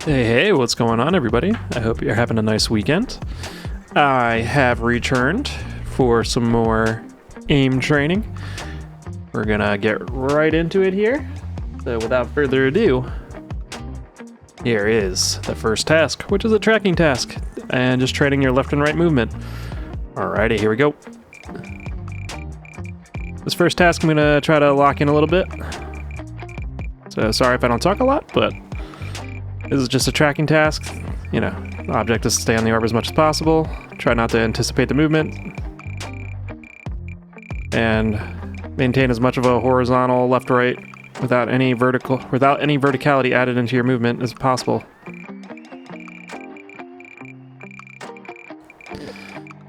Hey, what's going on, everybody? I hope you're having a nice weekend. I have returned for some more aim training. We're gonna get right into it here. So without further ado, here is the first task, which is a tracking task, and just training your left and right movement. Alrighty, here we go. This first task I'm gonna try to lock in a little bit. So sorry if I don't talk a lot, but this is just a tracking task. You know, the object is to stay on the orb as much as possible. Try not to anticipate the movement. And maintain as much of a horizontal left-right without any verticality added into your movement as possible.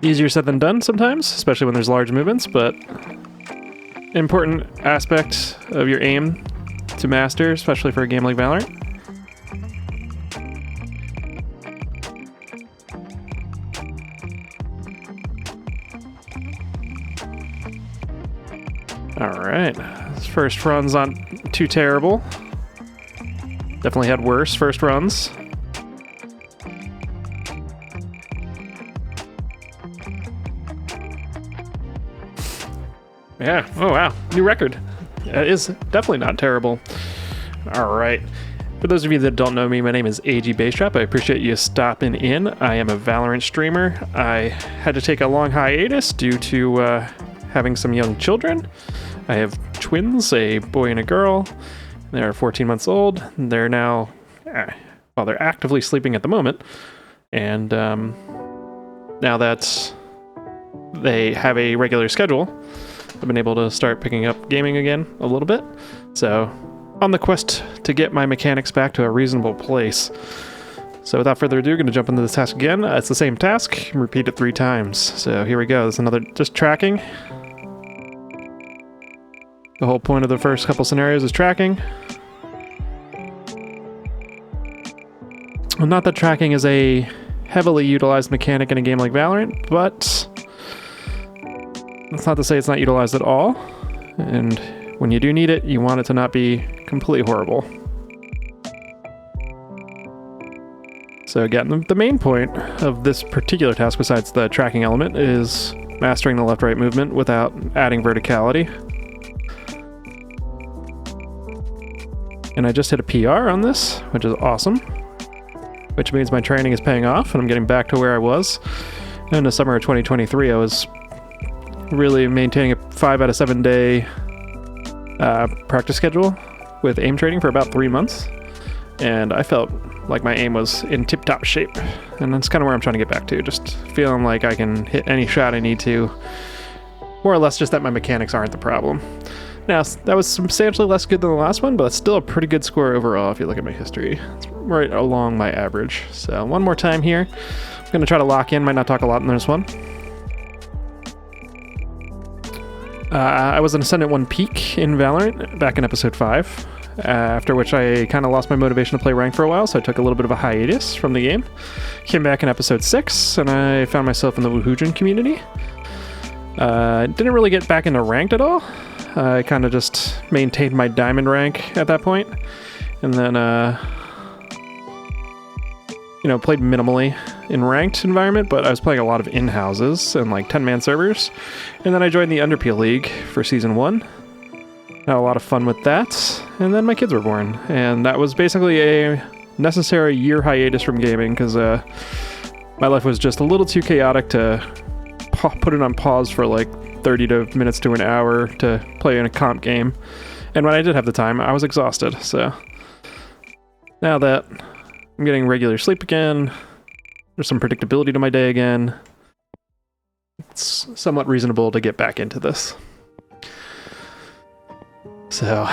Easier said than done sometimes, especially when there's large movements, but important aspect of your aim to master, especially for a game like Valorant. Alright, this first run's not too terrible. Definitely had worse first runs. Yeah, oh wow, new record. That is definitely not terrible. Alright, for those of you that don't know me, my name is AG Basetrap. I appreciate you stopping in. I am a Valorant streamer. I had to take a long hiatus due to having some young children. I have twins, a boy and a girl. They're 14 months old. They're now, well, they're actively sleeping at the moment. And now that they have a regular schedule, I've been able to start picking up gaming again a little bit. So on the quest to get my mechanics back to a reasonable place. So without further ado, I'm going to jump into this task again. It's the same task, repeat it 3 times. So here we go. There's another, just tracking. The whole point of the first couple scenarios is tracking. Well, not that tracking is a heavily utilized mechanic in a game like Valorant, but that's not to say it's not utilized at all. And when you do need it, you want it to not be completely horrible. So again, the main point of this particular task, besides the tracking element, is mastering the left-right movement without adding verticality. And I just hit a PR on this, which is awesome. Which means my training is paying off, and I'm getting back to where I was. In the summer of 2023, I was really maintaining a 5 out of 7 day practice schedule with aim training for about 3 months. And I felt like my aim was in tip-top shape. And that's kind of where I'm trying to get back to. Just feeling like I can hit any shot I need to. More or less just that my mechanics aren't the problem. Now, that was substantially less good than the last one, but it's still a pretty good score overall if you look at my history. It's right along my average. So one more time here. I'm going to try to lock in. Might not talk a lot in this one. I was an Ascendant 1 peak in Valorant back in episode 5, after which I kind of lost my motivation to play ranked for a while, so I took a little bit of a hiatus from the game. Came back in episode 6, and I found myself in the Woohoojin community. Didn't really get back into ranked at all. I kind of just maintained my diamond rank at that point, and then, played minimally in ranked environment, but I was playing a lot of in-houses and like 10-man servers, and then I joined the Underpeel League for Season 1. Had a lot of fun with that, and then my kids were born, and that was basically a necessary year hiatus from gaming, because my life was just a little too chaotic to put it on pause for like 30 minutes to an hour to play in a comp game. And when I did have the time, I was exhausted. So now that I'm getting regular sleep again, there's some predictability to my day again, it's somewhat reasonable to get back into this. So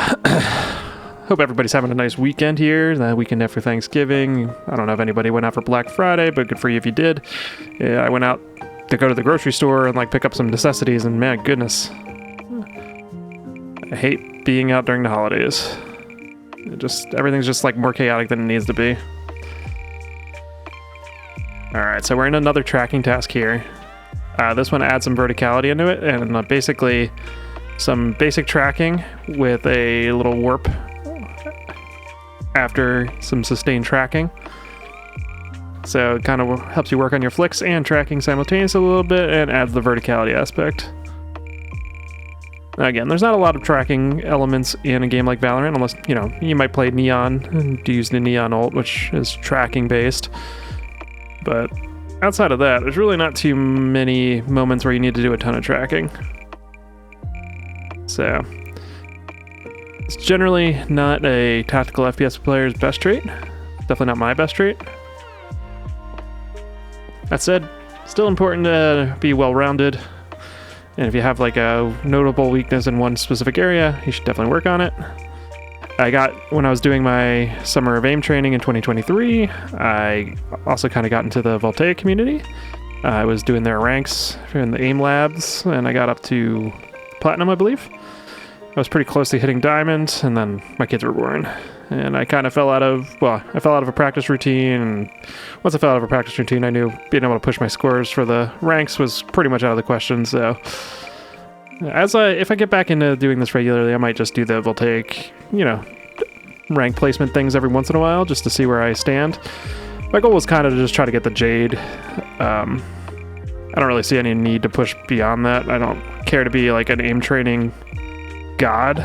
hope everybody's having a nice weekend here, the weekend after Thanksgiving. I don't know if anybody went out for Black Friday, but good for you if you did. Yeah, I went out to go to the grocery store and like pick up some necessities, and man, goodness, I hate being out during the holidays. Everything's just like more chaotic than it needs to be. Alright, so we're in another tracking task here. This one adds some verticality into it, and basically some basic tracking with a little warp after some sustained tracking. So it kind of helps you work on your flicks and tracking simultaneously a little bit and adds the verticality aspect. Again, there's not a lot of tracking elements in a game like Valorant, unless, you know, you might play Neon and use the Neon ult, which is tracking based. But outside of that, there's really not too many moments where you need to do a ton of tracking. So it's generally not a tactical FPS player's best trait. Definitely not my best trait. That said, still important to be well-rounded. And if you have like a notable weakness in one specific area, you should definitely work on it. When I was doing my summer of aim training in 2023, I also kind of got into the Voltaic community. I was doing their ranks in the aim labs, and I got up to platinum, I believe. I was pretty close to hitting diamond, and then my kids were born. And I kind of fell out of a practice routine, and once I fell out of a practice routine, I knew being able to push my scores for the ranks was pretty much out of the question, so if I get back into doing this regularly, I might just do the Voltaic, you know, rank placement things every once in a while, just to see where I stand. My goal was kind of to just try to get the Jade. I don't really see any need to push beyond that. I don't care to be like an aim training god.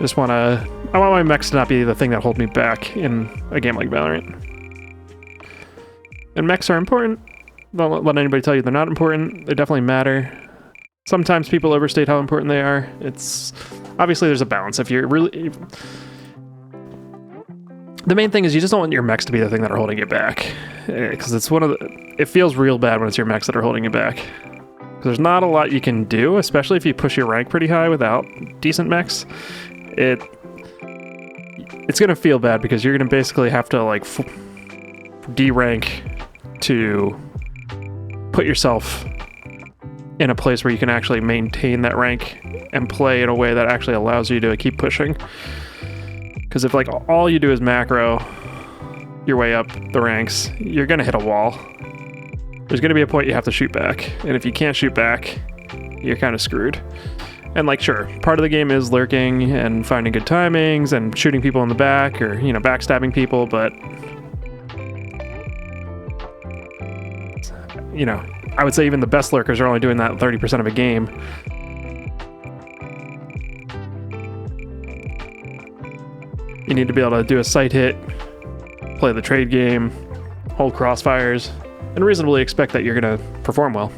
I want my mechs to not be the thing that hold me back in a game like Valorant. And mechs are important. Don't let anybody tell you they're not important. They definitely matter. Sometimes people overstate how important they are. It's obviously there's a balance. The main thing is you just don't want your mechs to be the thing that are holding you back, because it feels real bad when it's your mechs that are holding you back. There's not a lot you can do, especially if you push your rank pretty high without decent mechs. It's gonna feel bad because you're gonna basically have to like D-rank to put yourself in a place where you can actually maintain that rank and play in a way that actually allows you to keep pushing. Because if like all you do is macro your way up the ranks, you're gonna hit a wall. There's gonna be a point you have to shoot back, and if you can't shoot back, you're kind of screwed. And like, sure, part of the game is lurking and finding good timings and shooting people in the back, or, you know, backstabbing people, but, you know, I would say even the best lurkers are only doing that 30% of a game. You need to be able to do a sight hit, play the trade game, hold crossfires, and reasonably expect that you're going to perform well.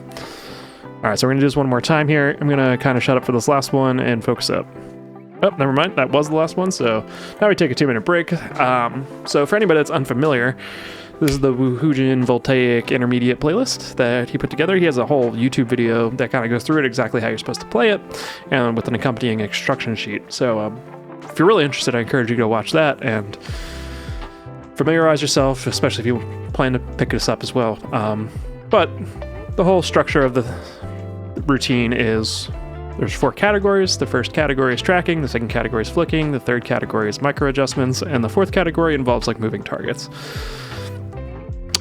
All right, so we're going to do this one more time here. I'm going to kind of shut up for this last one and focus up. Oh, never mind. That was the last one. So now we take a 2-minute break. So for anybody that's unfamiliar, this is the Woohoojin Voltaic Intermediate playlist that he put together. He has a whole YouTube video that kind of goes through it exactly how you're supposed to play it, and with an accompanying instruction sheet. So if you're really interested, I encourage you to go watch that and familiarize yourself, especially if you plan to pick this up as well. But the whole structure of the routine is there's 4 categories. The first category is tracking, the second category is flicking, the third category is micro adjustments, and the fourth category involves like moving targets.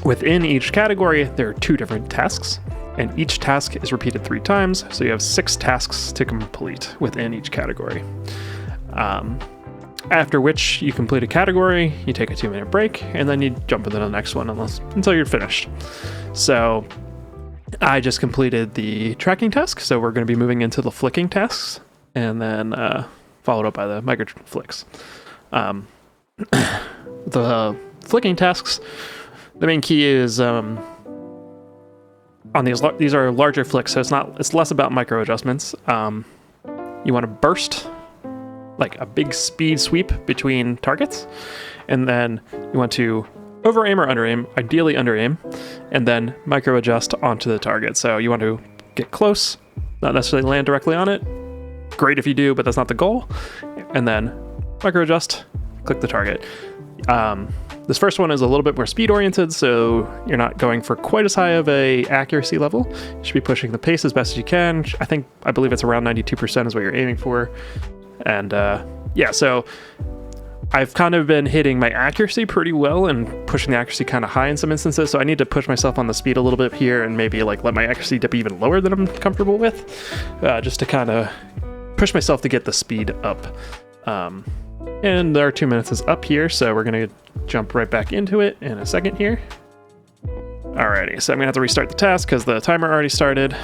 Within each category, there are 2 different tasks, and each task is repeated 3 times, so you have 6 tasks to complete within each category. After which you complete a category, you take a 2-minute break, and then you jump into the next one until you're finished. So I just completed the tracking task, so we're going to be moving into the flicking tasks, and then followed up by the micro flicks. The flicking tasks, the main key is on these are larger flicks, so it's less about micro adjustments. You want to burst like a big speed sweep between targets, and then you want to over aim or under aim, ideally under aim, and then micro adjust onto the target. So you want to get close, not necessarily land directly on it. Great if you do, but that's not the goal. And then micro adjust, click the target. This first one is a little bit more speed oriented, so you're not going for quite as high of a accuracy level. You should be pushing the pace as best as you can. I believe it's around 92% is what you're aiming for. And yeah, so I've kind of been hitting my accuracy pretty well and pushing the accuracy kind of high in some instances, so I need to push myself on the speed a little bit here and maybe like let my accuracy dip even lower than I'm comfortable with, just to kind of push myself to get the speed up. And our 2 minutes is up here, so we're going to jump right back into it in a second here. Alrighty, so I'm gonna have to restart the task because the timer already started.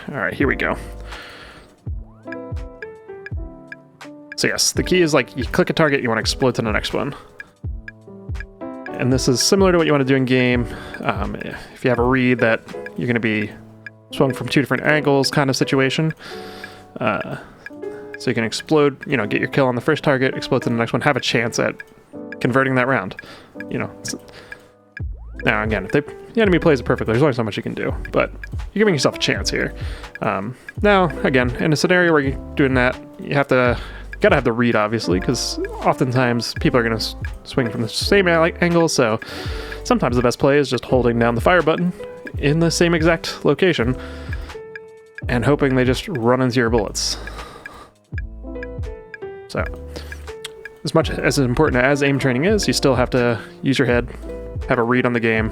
Alright, here we go. So yes, the key is like you click a target, you want to explode to the next one. And this is similar to what you want to do in game. If you have a read that you're going to be swung from 2 different angles kind of situation. So you can explode, get your kill on the first target, explode to the next one, have a chance at converting that round. Now again, if the enemy plays it perfectly, there's only so much you can do, but you're giving yourself a chance here. Now, again, in a scenario where you're doing that, you gotta have the read, obviously, because oftentimes people are going to swing from the same angle, so sometimes the best play is just holding down the fire button in the same exact location and hoping they just run into your bullets. So, as much as important as aim training is, you still have to use your head, have a read on the game.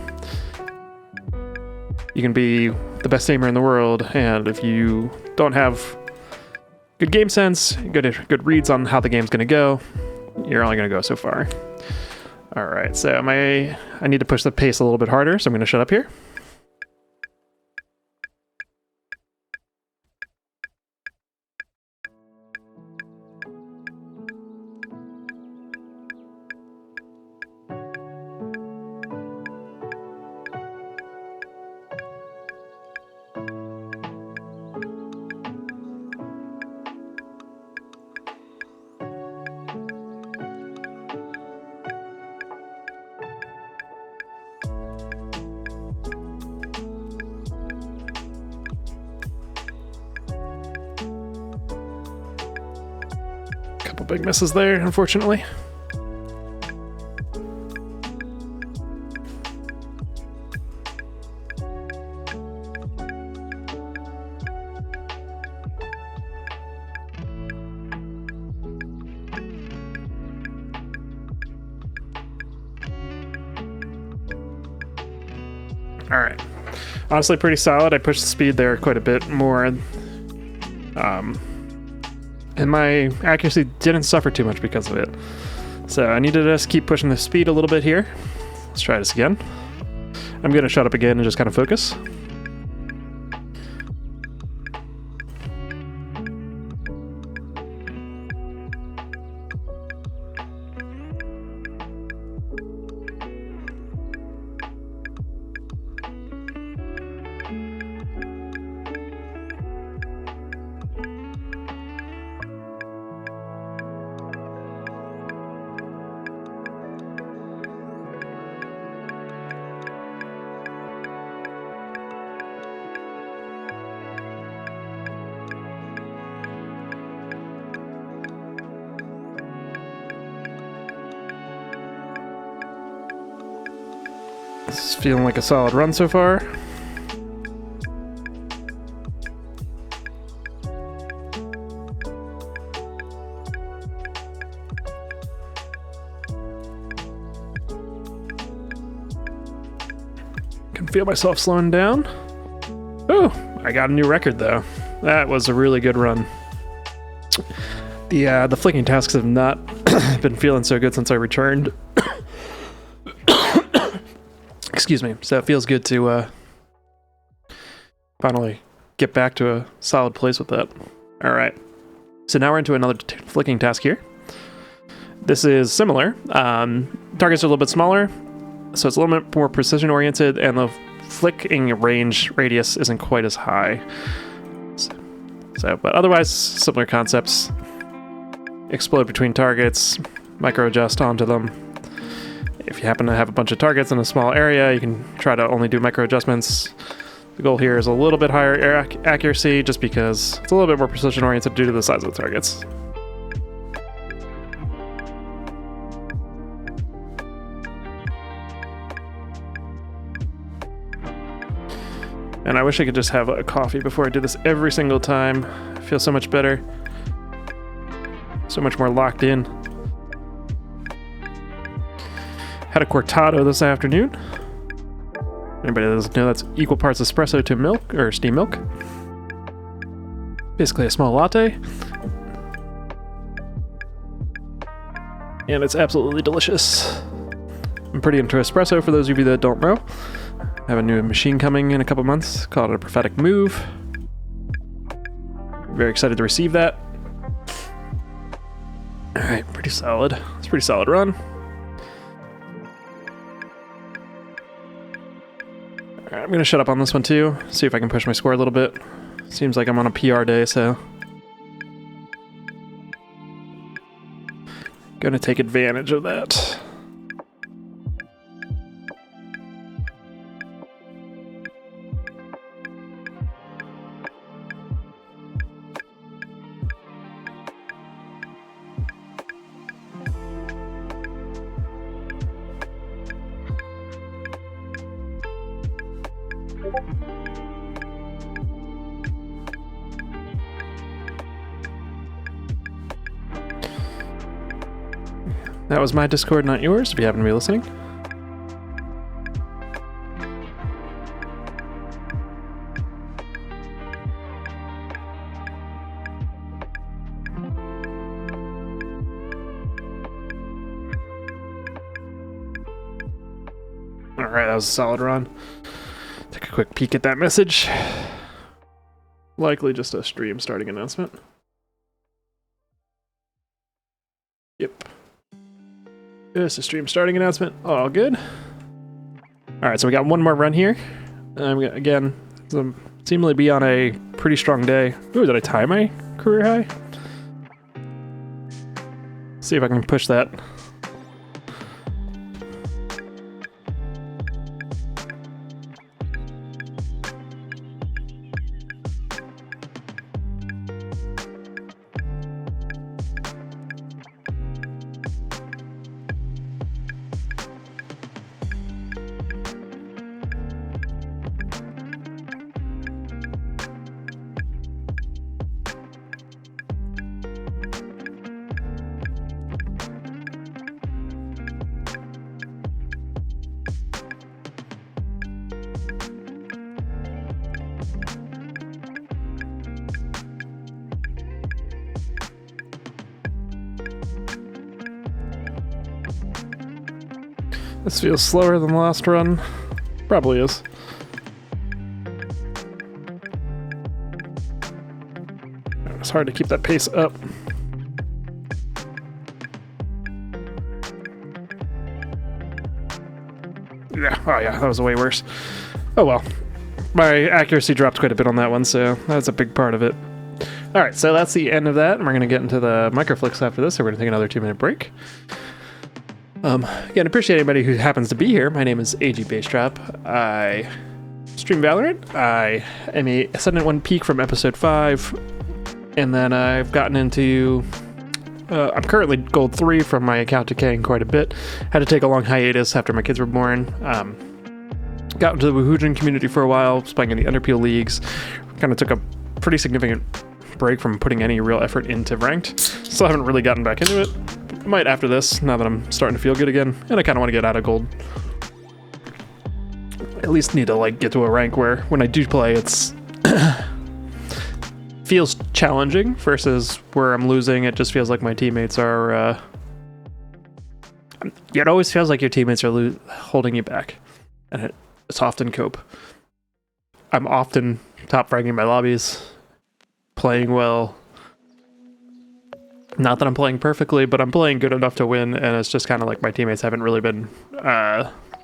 You can be the best aimer in the world, and if you don't have good game sense, good reads on how the game's going to go, you're only going to go so far. Alright, so I need to push the pace a little bit harder, so I'm going to shut up here. Couple big misses there, unfortunately. Alright. Honestly, pretty solid. I pushed the speed there quite a bit more. And my accuracy didn't suffer too much because of it. So I need to just keep pushing the speed a little bit here. Let's try this again. I'm going to shut up again and just kind of focus. This is feeling like a solid run so far. Can feel myself slowing down. Oh, I got a new record though. That was a really good run. The flicking tasks have not been feeling so good since I returned. Excuse me. So it feels good to finally get back to a solid place with that. All right. So now we're into another flicking task here. This is similar. Targets are a little bit smaller, so it's a little bit more precision oriented, and the flicking radius isn't quite as high. So, but otherwise, similar concepts. Explode between targets, micro adjust onto them. If you happen to have a bunch of targets in a small area, you can try to only do micro adjustments. The goal here is a little bit higher accuracy, just because it's a little bit more precision oriented due to the size of the targets. And I wish I could just have a coffee before I do this every single time. I feel so much better. So much more locked in. Had a cortado this afternoon. Anybody that doesn't know, that's equal parts espresso to milk, or steamed milk. Basically a small latte. And it's absolutely delicious. I'm pretty into espresso, for those of you that don't know. Have a new machine coming in a couple months. Call it a prophetic move. Very excited to receive that. All right, pretty solid. It's a pretty solid run. All right, I'm gonna shut up on this one too. See if I can push my score a little bit. Seems like I'm on a PR day, so gonna take advantage of that. That was my Discord, not yours, if you happen to be listening. Alright, that was a solid run. Take a quick peek at that message. Likely just a stream starting announcement. Yep. Just a stream starting announcement. All good. Alright, so we got one more run here. Again, seemingly be on a pretty strong day. Ooh, did I tie my career high? See if I can push that. This feels slower than the last run. Probably is. It's hard to keep that pace up. Yeah, oh yeah, that was way worse. Oh well. My accuracy dropped quite a bit on that one, so that's a big part of it. Alright, so that's the end of that, and we're going to get into the microflicks after this, so we're going to take another 2-minute break. Again, appreciate anybody who happens to be here. My name is AG Basetrap. I stream Valorant. I am a Ascendant 1 Peak from episode 5, and then I've gotten into... I'm currently Gold 3 from my account decaying quite a bit. Had to take a long hiatus after my kids were born. Got into the Woohoojin community for a while, was playing in the Underpeel leagues. Kind of took a pretty significant break from putting any real effort into ranked. Still haven't really gotten back into it. Might after this, now that I'm starting to feel good again, and I kind of want to get out of gold. At least need to like get to a rank where when I do play, it's feels challenging versus where I'm losing. It just feels like my teammates are. It always feels like your teammates are holding you back, and it's often cope. I'm often top ranking my lobbies, playing well. Not that I'm playing perfectly, but I'm playing good enough to win, and it's just kind of like my teammates haven't really been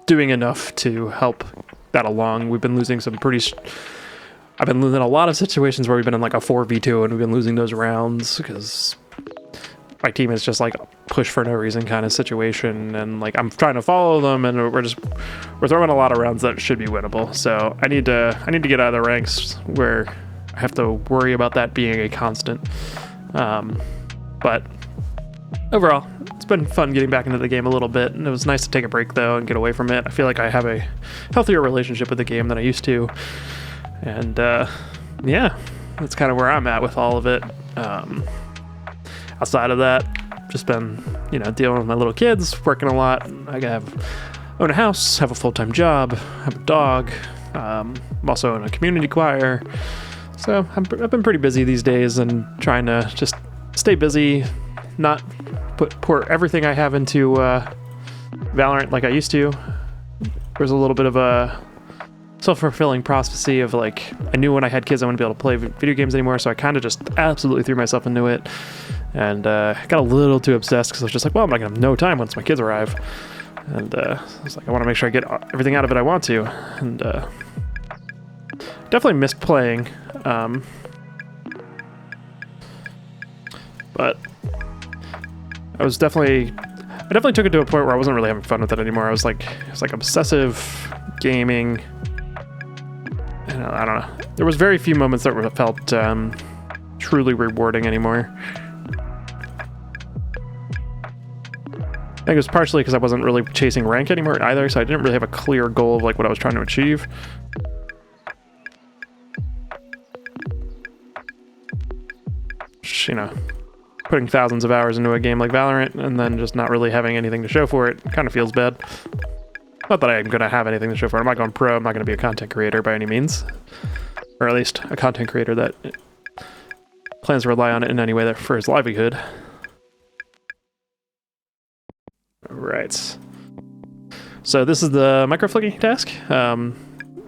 doing enough to help that along. We've been losing some I've been losing a lot of situations where we've been in like a 4v2, and we've been losing those rounds because my team is just like push for no reason kind of situation, and like I'm trying to follow them, and we're throwing a lot of rounds that should be winnable. So I need to get out of the ranks where I have to worry about that being a constant. But overall, it's been fun getting back into the game a little bit, and it was nice to take a break though and get away from it. I feel like I have a healthier relationship with the game than I used to, and yeah, that's kind of where I'm at with all of it. Outside of that, just been dealing with my little kids, working a lot. Own a house, have a full-time job, have a dog. I'm also in a community choir, so I've been pretty busy these days and trying to just stay busy, not pour everything I have into Valorant like I used to. There's a little bit of a self-fulfilling prophecy of like, I knew when I had kids I wouldn't be able to play video games anymore, so I kind of just absolutely threw myself into it, and got a little too obsessed because I was just like, well, I'm not gonna have no time once my kids arrive, and I was like, I want to make sure I get everything out of it I want to, and definitely missed playing, but I definitely took it to a point where I wasn't really having fun with it anymore. It was like obsessive gaming. And I don't know. There was very few moments that felt truly rewarding anymore. I think it was partially because I wasn't really chasing rank anymore either, so I didn't really have a clear goal of like what I was trying to achieve. You know, putting thousands of hours into a game like Valorant and then just not really having anything to show for it kind of feels bad. Not that I'm going to have anything to show for it. I'm not going pro. I'm not going to be a content creator by any means. Or at least a content creator that plans to rely on it in any way that for his livelihood. Right. So this is the micro-flicking task.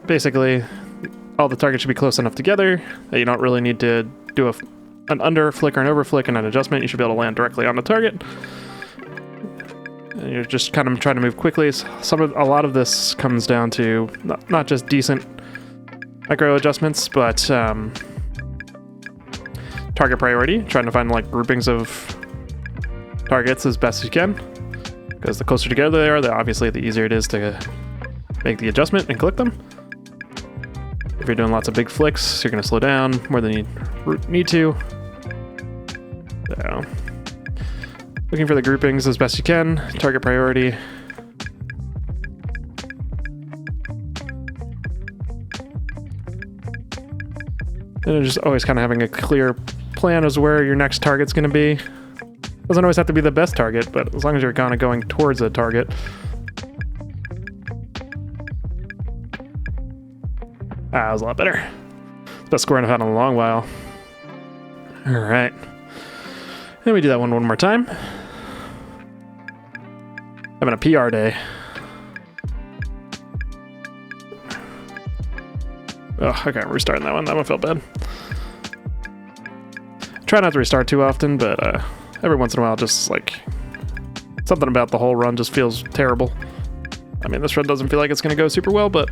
Basically, all the targets should be close enough together that you don't really need to do an under flick or an over flick and an adjustment. You should be able to land directly on the target. And you're just kind of trying to move quickly. A lot of this comes down to not just decent micro adjustments, but target priority, trying to find like groupings of targets as best as you can, because the closer together they are, obviously the easier it is to make the adjustment and click them. If you're doing lots of big flicks, you're going to slow down more than you need to. So, looking for the groupings as best you can, target priority. And just always kind of having a clear plan as where your next target's going to be. Doesn't always have to be the best target, but as long as you're kind of going towards a target. That was a lot better. It's best scoring I've had in a long while. Alright. And we do that one more time. Having a PR day. Oh, okay, restarting that one. That one felt bad. Try not to restart too often, but every once in a while, just like something about the whole run just feels terrible. I mean, this run doesn't feel like it's going to go super well, but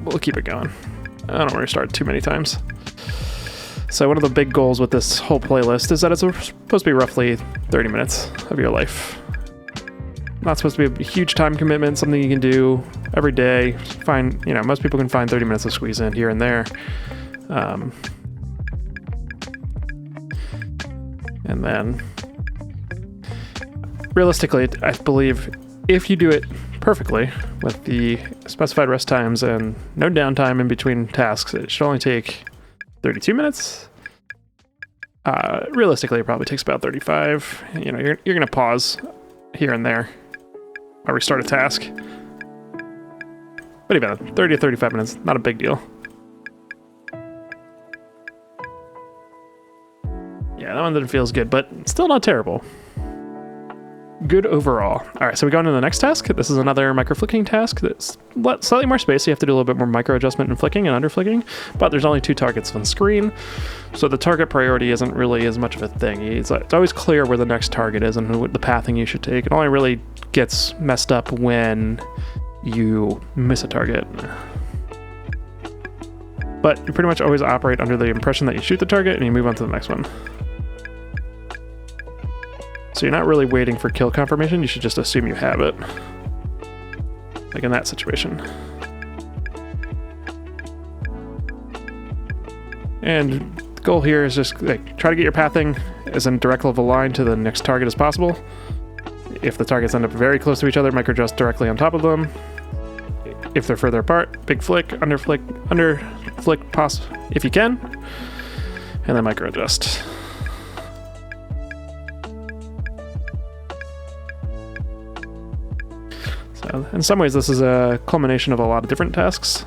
we'll keep it going. I don't want to restart too many times. So one of the big goals with this whole playlist is that it's supposed to be roughly 30 minutes of your life. Not supposed to be a huge time commitment, something you can do every day. Most people can find 30 minutes to squeeze in here and there. And then, realistically, I believe if you do it perfectly with the specified rest times and no downtime in between tasks, it should only take 32 minutes. Realistically, it probably takes about 35. You're going to pause here and there. I restart a task. But even 30 to 35 minutes, not a big deal. Yeah, that one didn't feel as good, but still not terrible. Good overall. All right, so we go into the next task. This is another micro flicking task that's slightly more space. So you have to do a little bit more micro adjustment and flicking and under flicking, but there's only 2 targets on screen. So the target priority isn't really as much of a thing. It's always clear where the next target is and what the pathing you should take. It only really gets messed up when you miss a target. But you pretty much always operate under the impression that you shoot the target and you move on to the next one. So you're not really waiting for kill confirmation, you should just assume you have it. Like in that situation. And the goal here is just try to get your pathing as in direct level line to the next target as possible. If the targets end up very close to each other, micro adjust directly on top of them. If they're further apart, big flick, under flick, if you can. And then micro adjust. In some ways, this is a culmination of a lot of different tasks.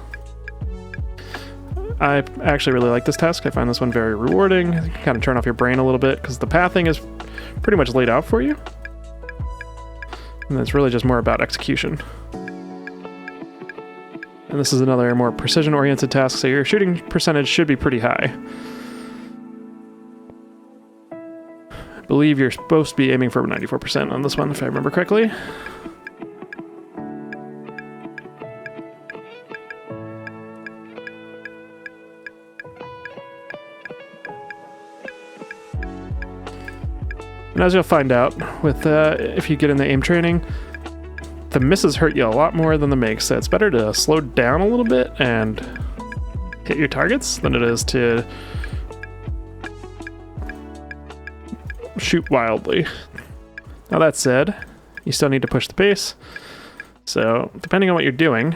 I actually really like this task. I find this one very rewarding. You can kind of turn off your brain a little bit because the pathing is pretty much laid out for you. And it's really just more about execution. And this is another more precision-oriented task, so your shooting percentage should be pretty high. I believe you're supposed to be aiming for 94% on this one, if I remember correctly. And as you'll find out, with if you get in the aim training, the misses hurt you a lot more than the makes, so it's better to slow down a little bit and hit your targets than it is to shoot wildly. Now that said, you still need to push the pace, so depending on what you're doing,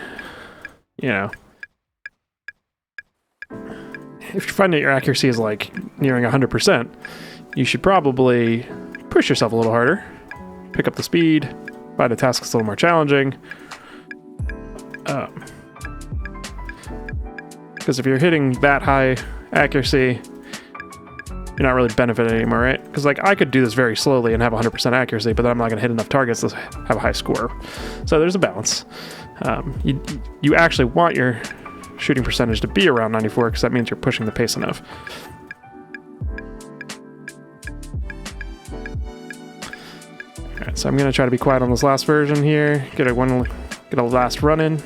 you know, if you find that your accuracy is like nearing 100%, you should probably push yourself a little harder, pick up the speed, find a task that's a little more challenging. Because if you're hitting that high accuracy, you're not really benefiting anymore, right? Because like I could do this very slowly and have 100% accuracy, but then I'm not going to hit enough targets to have a high score. So there's a balance. You actually want your shooting percentage to be around 94 because that means you're pushing the pace enough. Alright, so I'm going to try to be quiet on this last version here, get a last run in.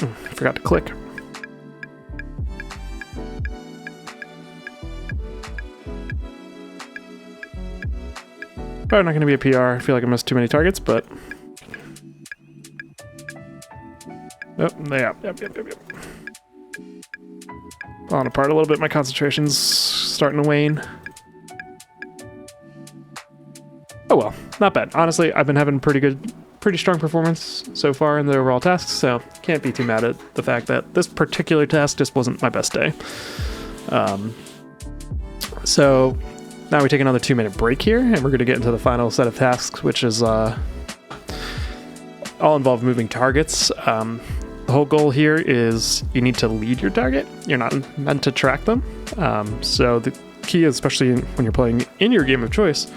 I forgot to click. Probably not going to be a PR. I feel like I missed too many targets, but... Oh, yep. Falling apart a little bit. My concentration's starting to wane. Oh well, not bad. Honestly, I've been having pretty strong performance so far in the overall tasks, so can't be too mad at the fact that this particular task just wasn't my best day. So now we take another 2-minute break here, and we're going to get into the final set of tasks, which is all involve moving targets. The whole goal here is you need to lead your target. You're not meant to track them. So the key, especially when you're playing in your game of choice,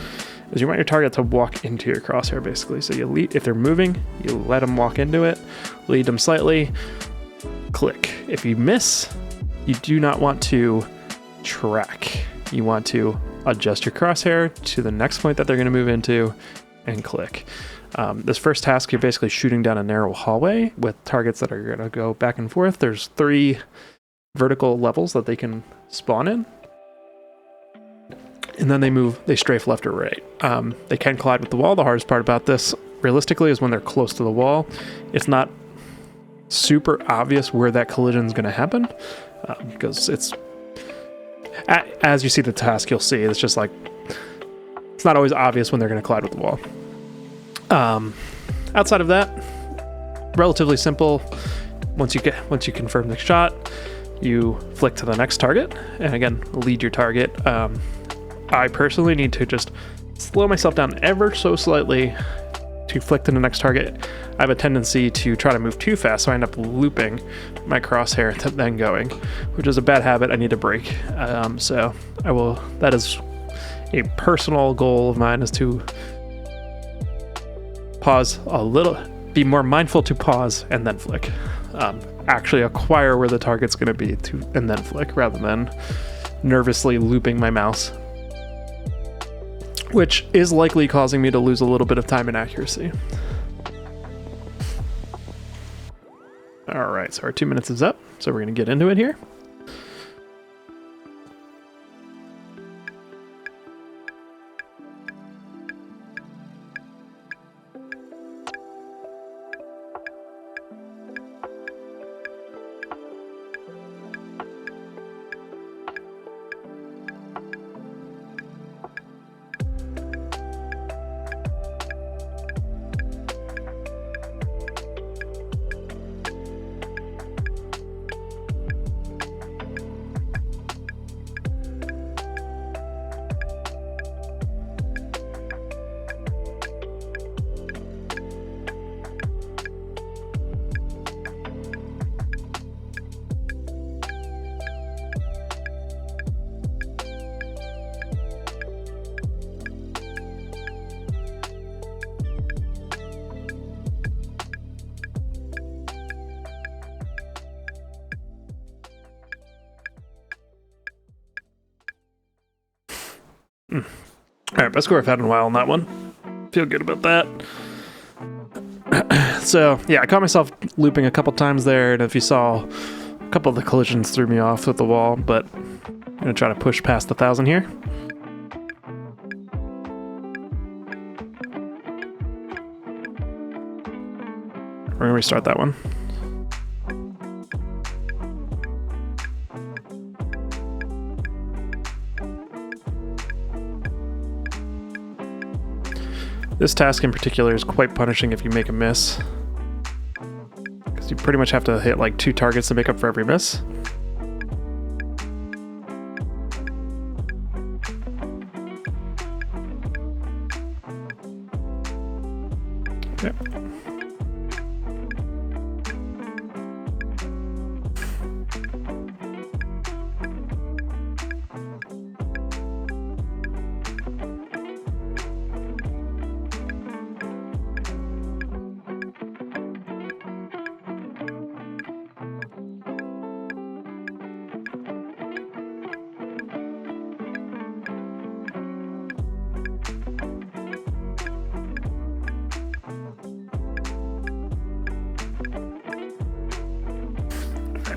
is you want your target to walk into your crosshair, basically. So you lead, if they're moving, you let them walk into it, lead them slightly, click. If you miss, you do not want to track. You want to adjust your crosshair to the next point that they're going to move into and click. This first task, you're basically shooting down a narrow hallway with targets that are going to go back and forth. There's 3 vertical levels that they can spawn in. And then they strafe left or right. They can collide with the wall. The hardest part about this, realistically, is when they're close to the wall. It's not super obvious where that collision is going to happen, because it's, as you see the task, you'll see it's just like, it's not always obvious when they're going to collide with the wall. Outside of that, relatively simple. Once you confirm the shot, you flick to the next target, and again, lead your target. I personally need to just slow myself down ever so slightly to flick to the next target. I have a tendency to try to move too fast, so I end up looping my crosshair to then going, which is a bad habit I need to break. So I will. That is a personal goal of mine, is to pause a little, be more mindful to pause and then flick. Actually acquire where the target's going to be and then flick, rather than nervously looping my mouse, which is likely causing me to lose a little bit of time and accuracy. All right, so our 2 minutes is up, so we're going to get into it here. Alright, best score I've had in a while on that one. Feel good about that. So, yeah, I caught myself looping a couple times there, and if you saw, a couple of the collisions threw me off with the wall, but I'm going to try to push past the 1,000 here. We're going to restart that one. This task in particular is quite punishing if you make a miss, because you pretty much have to hit like 2 targets to make up for every miss. Okay.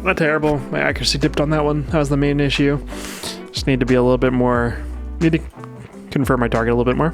Not terrible. My accuracy dipped on that one. That was the main issue. Just need to be a little bit more... Need to confirm my target a little bit more.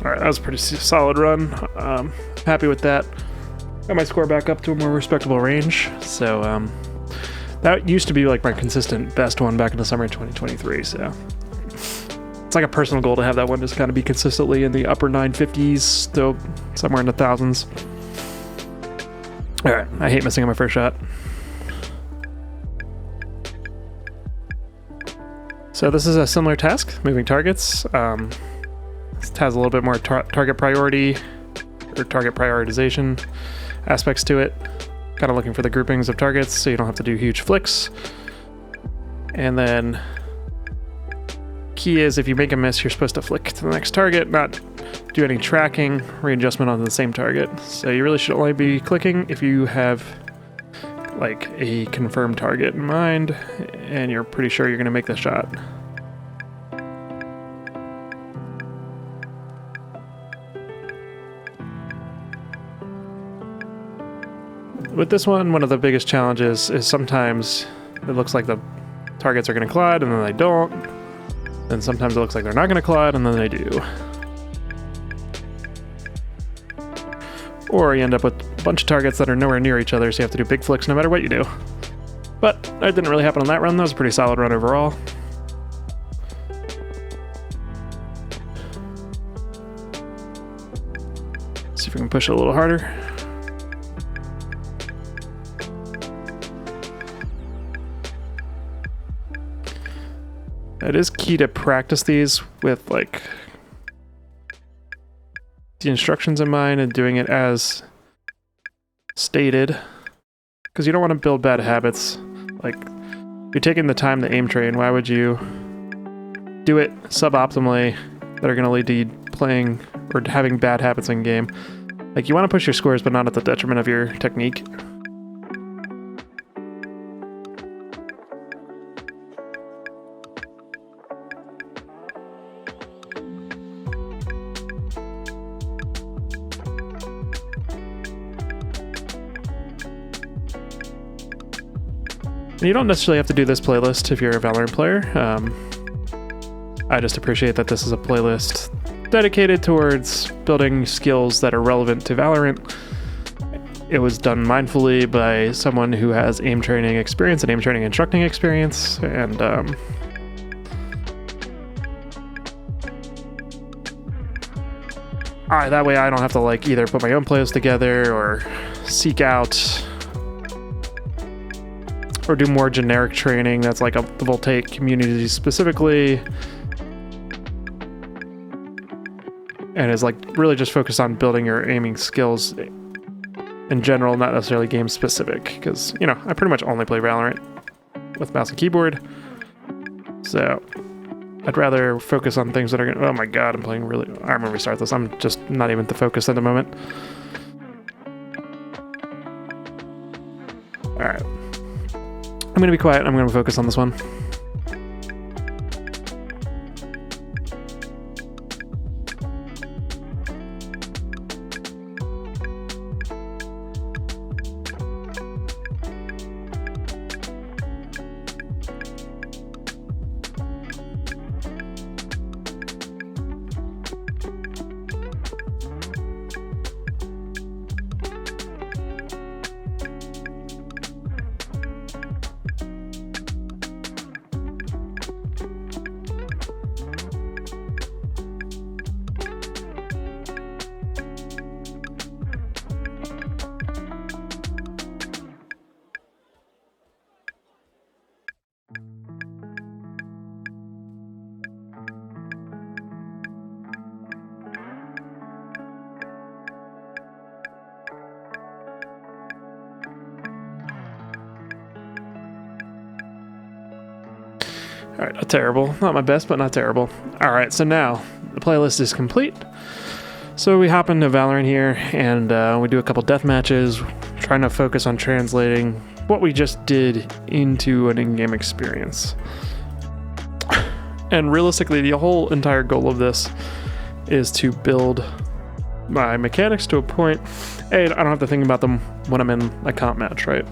Alright, that was a pretty solid run. Happy with that. Got my score back up to a more respectable range. So that used to be like my consistent best one back in the summer of 2023. So it's like a personal goal to have that one just kind of be consistently in the upper 950s, still somewhere in the thousands. Alright, I hate missing on my first shot. So this is a similar task, moving targets. This has a little bit more target priority or target prioritization aspects to it. Kind of looking for the groupings of targets so you don't have to do huge flicks. And then key is if you make a miss, you're supposed to flick to the next target, not do any tracking, readjustment on the same target. So you really should only be clicking if you have like a confirmed target in mind and you're pretty sure you're going to make the shot. With this one of the biggest challenges is sometimes it looks like the targets are going to collide and then they don't. And sometimes it looks like they're not going to collide and then they do. Or you end up with a bunch of targets that are nowhere near each other, so you have to do big flicks no matter what you do. But that didn't really happen on that run. That was a pretty solid run overall. See if we can push it a little harder. It is key to practice these with like the instructions in mind and doing it as stated, because you don't want to build bad habits. Like, you're taking the time to aim train, why would you do it suboptimally that are going to lead to you playing or having bad habits in game? Like, you want to push your scores, but not at the detriment of your technique. You don't necessarily have to do this playlist if you're a Valorant player. I just appreciate that this is a playlist dedicated towards building skills that are relevant to Valorant. It was done mindfully by someone who has aim training experience and aim training instructing experience, and that way I don't have to like either put my own playlist together or seek out or do more generic training that's like the Voltaic community specifically, and is like really just focused on building your aiming skills in general, not necessarily game specific, because, you know, I pretty much only play Valorant with mouse and keyboard, so I'd rather focus on things that are gonna, oh my god, I'm playing really, I'm gonna restart this, I'm just not even the focus at the moment. Alright. I'm gonna be quiet, I'm gonna focus on this one. Alright, not terrible. Not my best, but not terrible. Alright, so now the playlist is complete. So we hop into Valorant here, and we do a couple death matches, trying to focus on translating what we just did into an in-game experience. And realistically, the whole entire goal of this is to build my mechanics to a point, hey, I don't have to think about them when I'm in a comp match, right?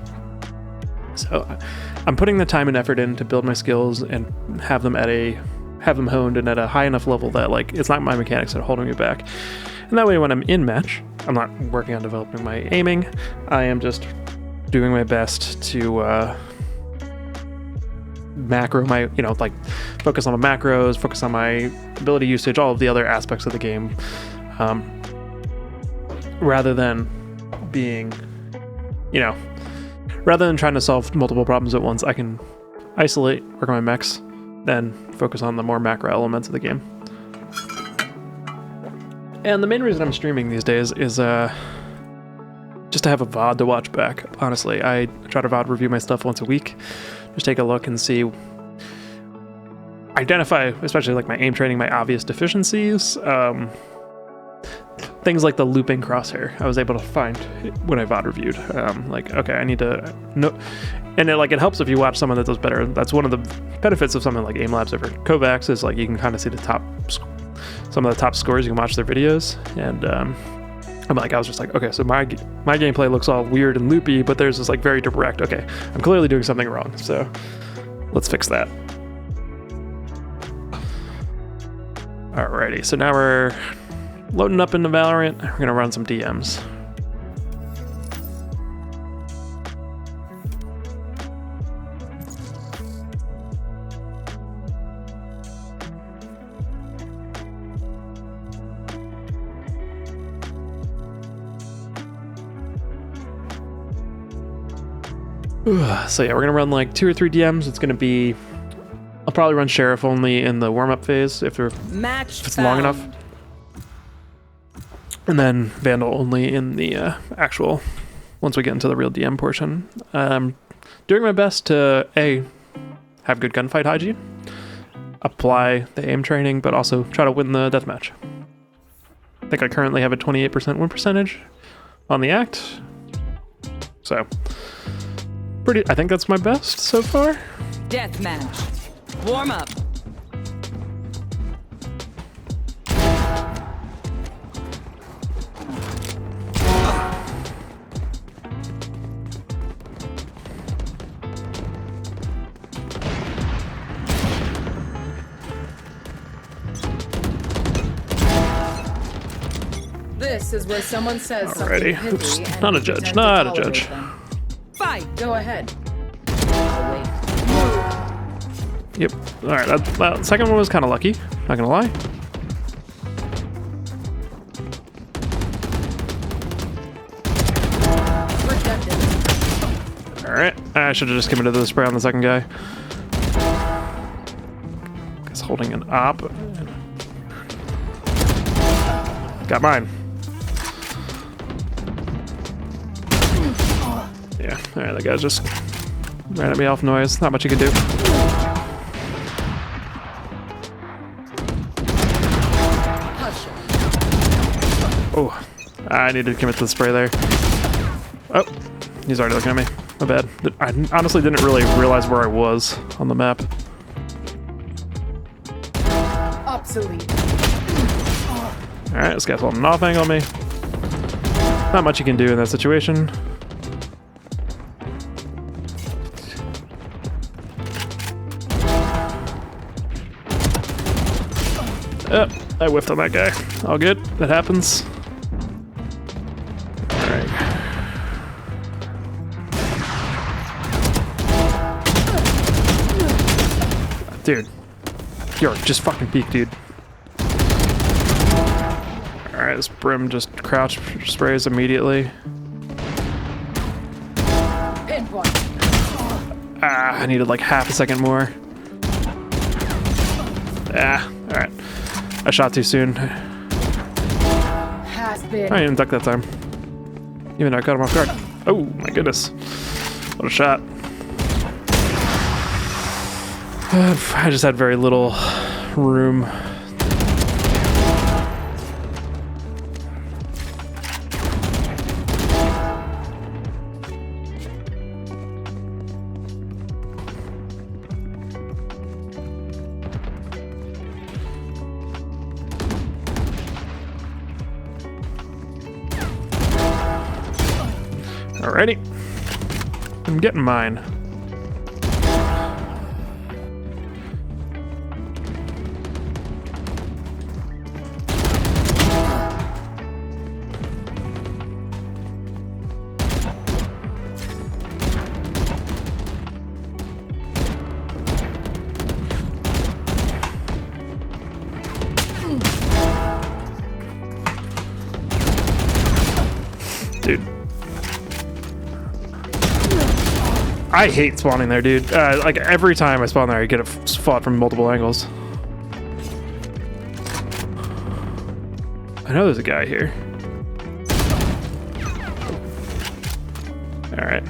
So I'm putting the time and effort in to build my skills and have them honed and at a high enough level that like it's not my mechanics that are holding me back. And that way when I'm in match, I'm not working on developing my aiming. I am just doing my best to macro my, you know, like focus on my macros, focus on my ability usage, all of the other aspects of the game, rather than being, you know, rather than trying to solve multiple problems at once. I can isolate, work on my mechs, then focus on the more macro elements of the game. And the main reason I'm streaming these days is just to have a VOD to watch back. Honestly, I try to VOD review my stuff once a week. Just take a look and see, identify, especially like my aim training, my obvious deficiencies. Things like the looping crosshair, I was able to find when I VOD reviewed. Like, okay, I need to know, and it helps if you watch someone that does better. That's one of the benefits of something like AimLabs over Kovacs, is like you can kind of see some of the top scores. You can watch their videos, and I was just like, okay, so my gameplay looks all weird and loopy, but there's this like very direct, okay, I'm clearly doing something wrong, so let's fix that. Alrighty, so now we're loading up into Valorant. We're gonna run some DMs. So yeah, we're gonna run like 2 or 3 DMs. It's gonna be, I'll probably run Sheriff only in the warm-up phase if it's long enough. And then Vandal only in the actual, once we get into the real DM portion. Doing my best to, have good gunfight hygiene, apply the aim training, but also try to win the deathmatch. I think I currently have a 28% win percentage on the act. So, I think that's my best so far. Deathmatch. Warm up. This is where someone says Alrighty. something Oops. pithy and Not a you judge. pretend Not to a judge. tolerate them. Fight. Go ahead. I'll wait. Yep. Alright, that second one was kind of lucky. Not gonna lie. Redundant. Alright. I should have just committed to the spray on the second guy. He's holding an op. Got mine. Yeah. Alright, that guy's just ran at me off noise. Not much you can do. Oh, I needed to commit to the spray there. Oh, he's already looking at me. My bad. I honestly didn't really realize where I was on the map. Obsolete. Alright, this guy's holding an off angle on me. Not much you can do in that situation. I whiffed on that guy. All good. That happens. Alright. Dude. You're just fucking peek, dude. Alright, this Brim just crouch sprays immediately. Pinpoint. Ah, I needed like half a second more. Ah, alright. I shot too soon. Has been. I didn't duck that time. Even though I caught him off guard. Oh my goodness. What a shot. I just had very little room. Alrighty. I'm getting mine. Dude. I hate spawning there, dude. Like, every time I spawn there, I get it fought from multiple angles. I know there's a guy here. Alright.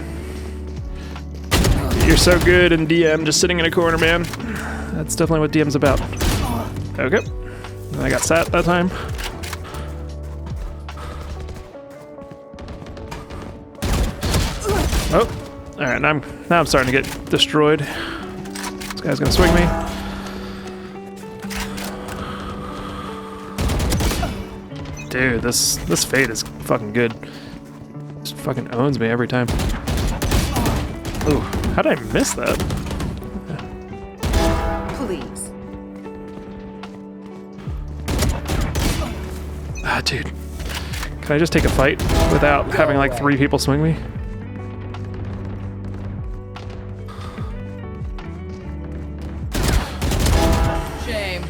You're so good in DM, just sitting in a corner, man. That's definitely what DM's about. Okay. I got sat that time. Oh. Alright, now I'm starting to get destroyed. This guy's gonna swing me. Dude, this fade is fucking good. Just fucking owns me every time. Ooh, how did I miss that? Please. Ah, dude. Can I just take a fight without having like 3 people swing me? Shame.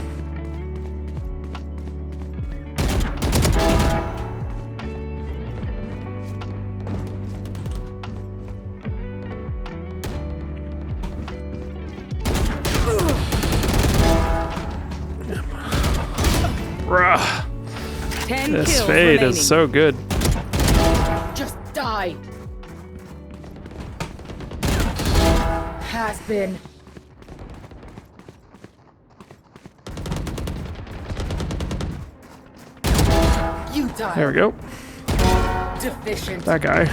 Bruh. 10 This kills fade remaining. is so good. Just die. Has been. You die. There we go. Deficient. That guy.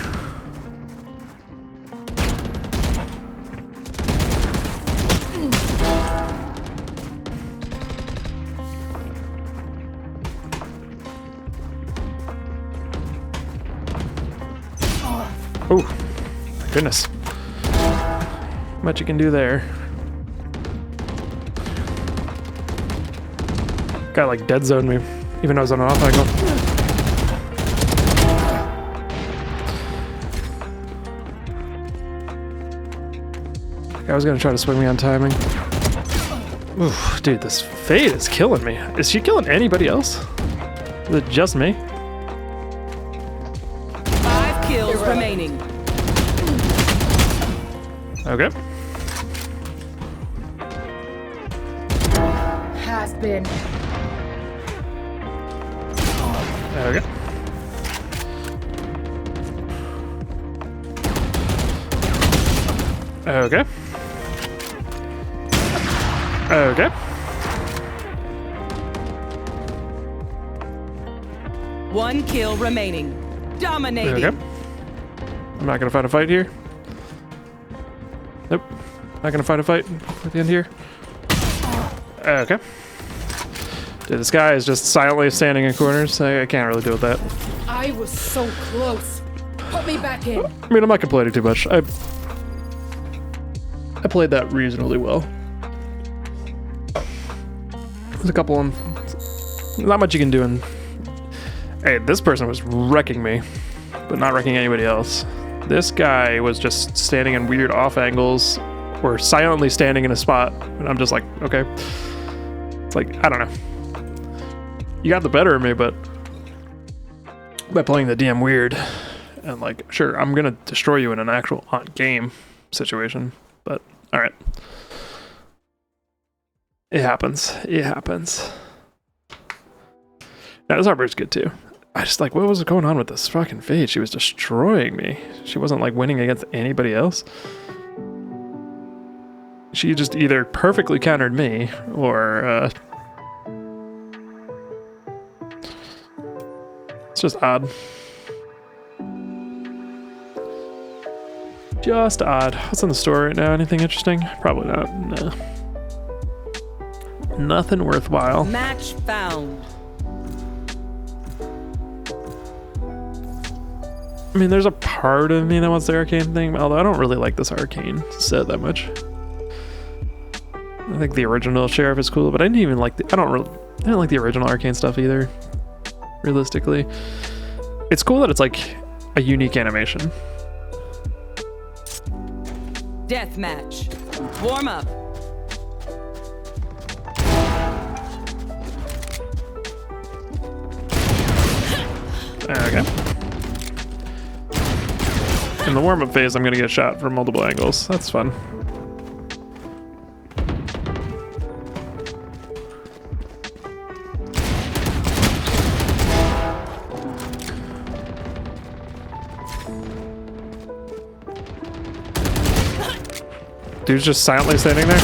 Oh, my goodness. Much you can do there. Guy like dead zoned me, even though I was on an off angle. I was gonna try to swing me on timing. Oof, dude, this Fade is killing me. Is she killing anybody else? Is it just me? 5 kills remaining. Okay. Has been. Okay. Okay. Okay. One kill remaining. Dominating. Okay. I'm not gonna fight a fight here. Nope. Not gonna fight a fight at the end here. Okay. Dude, this guy is just silently standing in corners. I can't really deal with that. I was so close. Put me back in. I mean, I'm not complaining too much. I played that reasonably well. There's a couple of them. Not much you can do in... Hey, this person was wrecking me, but not wrecking anybody else. This guy was just standing in weird off angles or silently standing in a spot, and I'm just like, okay. It's like, I don't know. You got the better of me, but by playing the DM weird, and like, sure, I'm gonna destroy you in an actual on-game situation, but alright. It happens. It happens. Now, this Harper's good too. I just like, what was going on with this fucking Fade? She was destroying me. She wasn't like winning against anybody else. She just either perfectly countered me or it's just odd. Just odd. What's in the store right now? Anything interesting? Probably not. No. Nothing worthwhile. Match found. I mean, there's a part of me that wants the arcane thing, although I don't really like this arcane set that much. I think the original sheriff is cool, but I didn't even like the, I didn't like the original arcane stuff either. Realistically, it's cool that it's like a unique animation. Death match. Warm up. Okay. In the warm-up phase, I'm gonna get shot from multiple angles. That's fun. Dude's just silently standing there.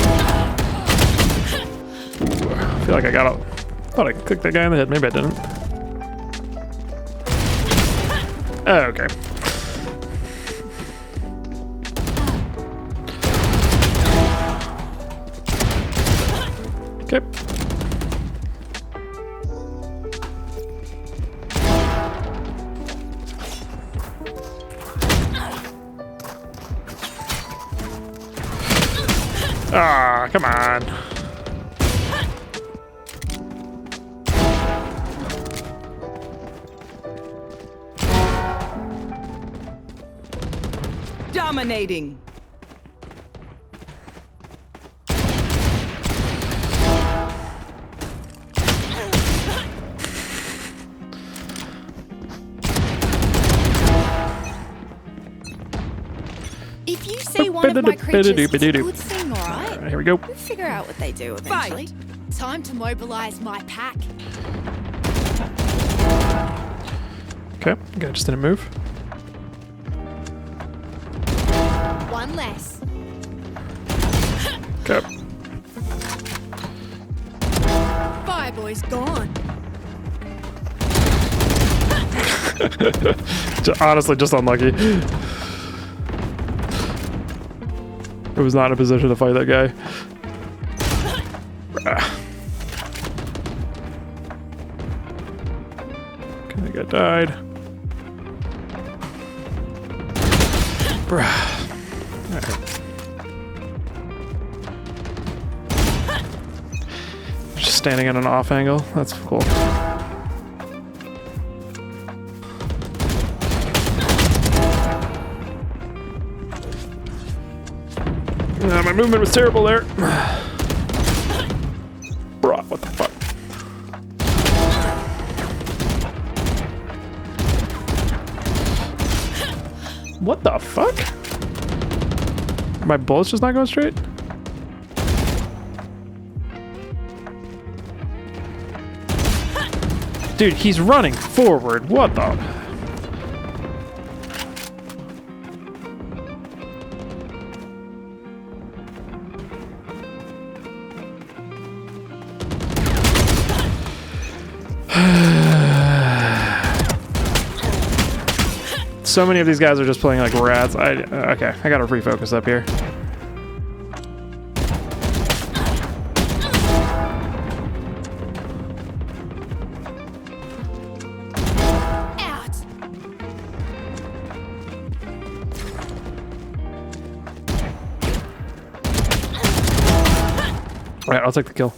Ooh, I feel like I got out. Thought I clicked that guy in the head. Maybe I didn't. Oh, okay. Okay. Ah, come on. Dominating. If you see one of my creatures, it's a good thing, alright? Alright, here we go. We'll figure out what they do eventually. Time to mobilize my pack. Okay, guy just didn't move. One less. Okay. Fireboy's gone. Honestly, just unlucky. I was not in a position to fight that guy. Okay, that guy died. Bruh. Just standing at an off angle. That's cool. My movement was terrible there. Bruh, what the fuck? What the fuck? My bullets just not going straight? Dude, he's running forward. What the? So many of these guys are just playing like rats. Okay, I gotta refocus up here. Out. All right, I'll take the kill.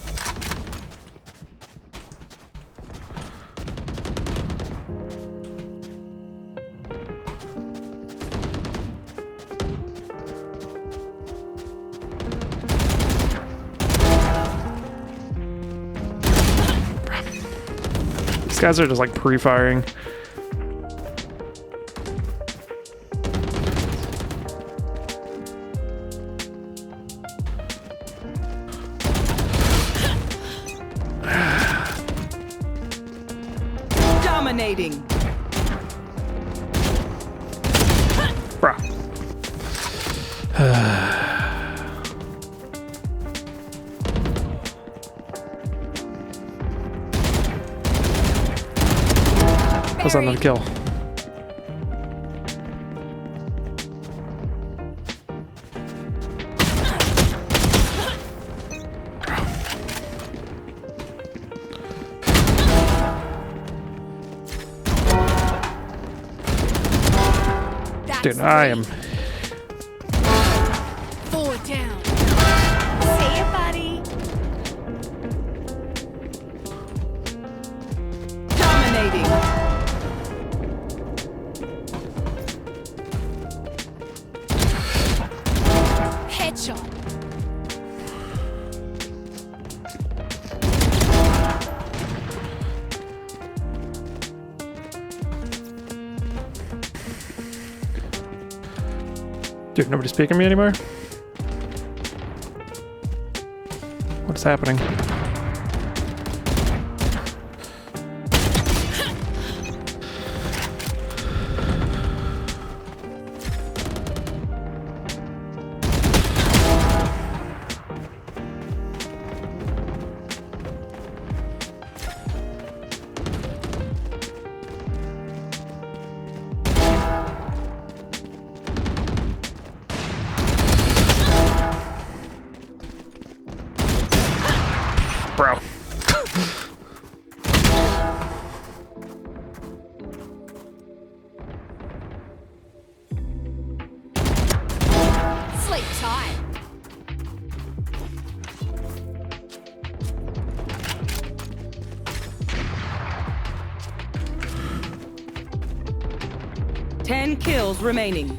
These guys are just like pre-firing. Dominating. Bruh. That's not another kill. Dude, I am. Four down. See ya, buddy. Dominating. Headshot. Dude, nobody's picking me anymore? What's happening? Bro. Sleep tight. Ten kills remaining.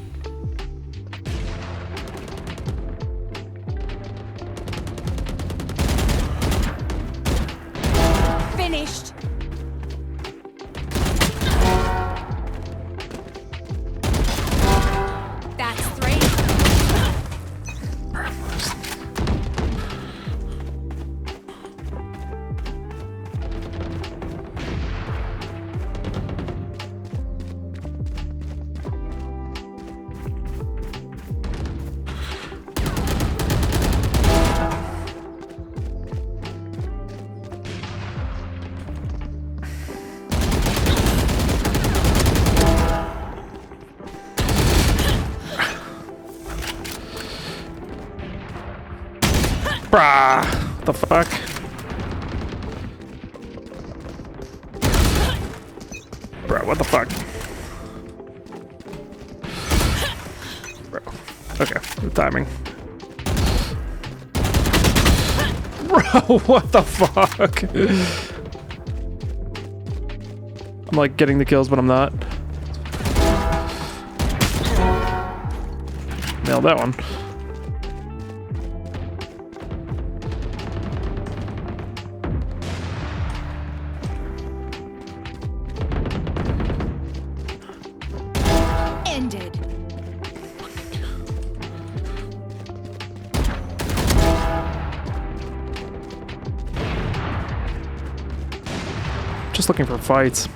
Finished. That's three. Brah. What the fuck? Bro, what the fuck? Bro. Okay, the timing. Bro, what the fuck? I'm like getting the kills, but I'm not. Nailed that one. looking for fights.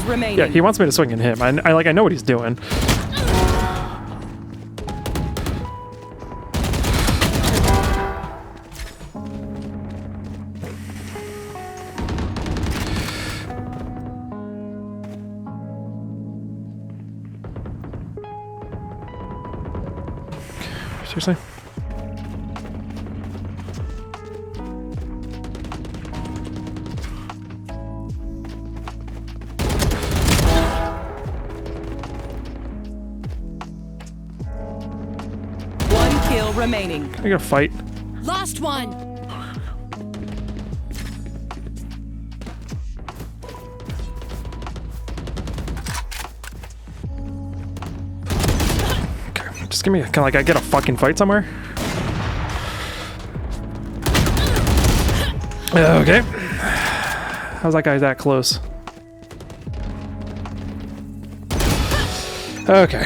Remaining. Yeah, he wants me to swing at him. I know what he's doing. Seriously? Remaining. I gotta fight. Last one. Okay, just give me. Can like I get a fucking fight somewhere? Okay. How's that guy that close? Okay.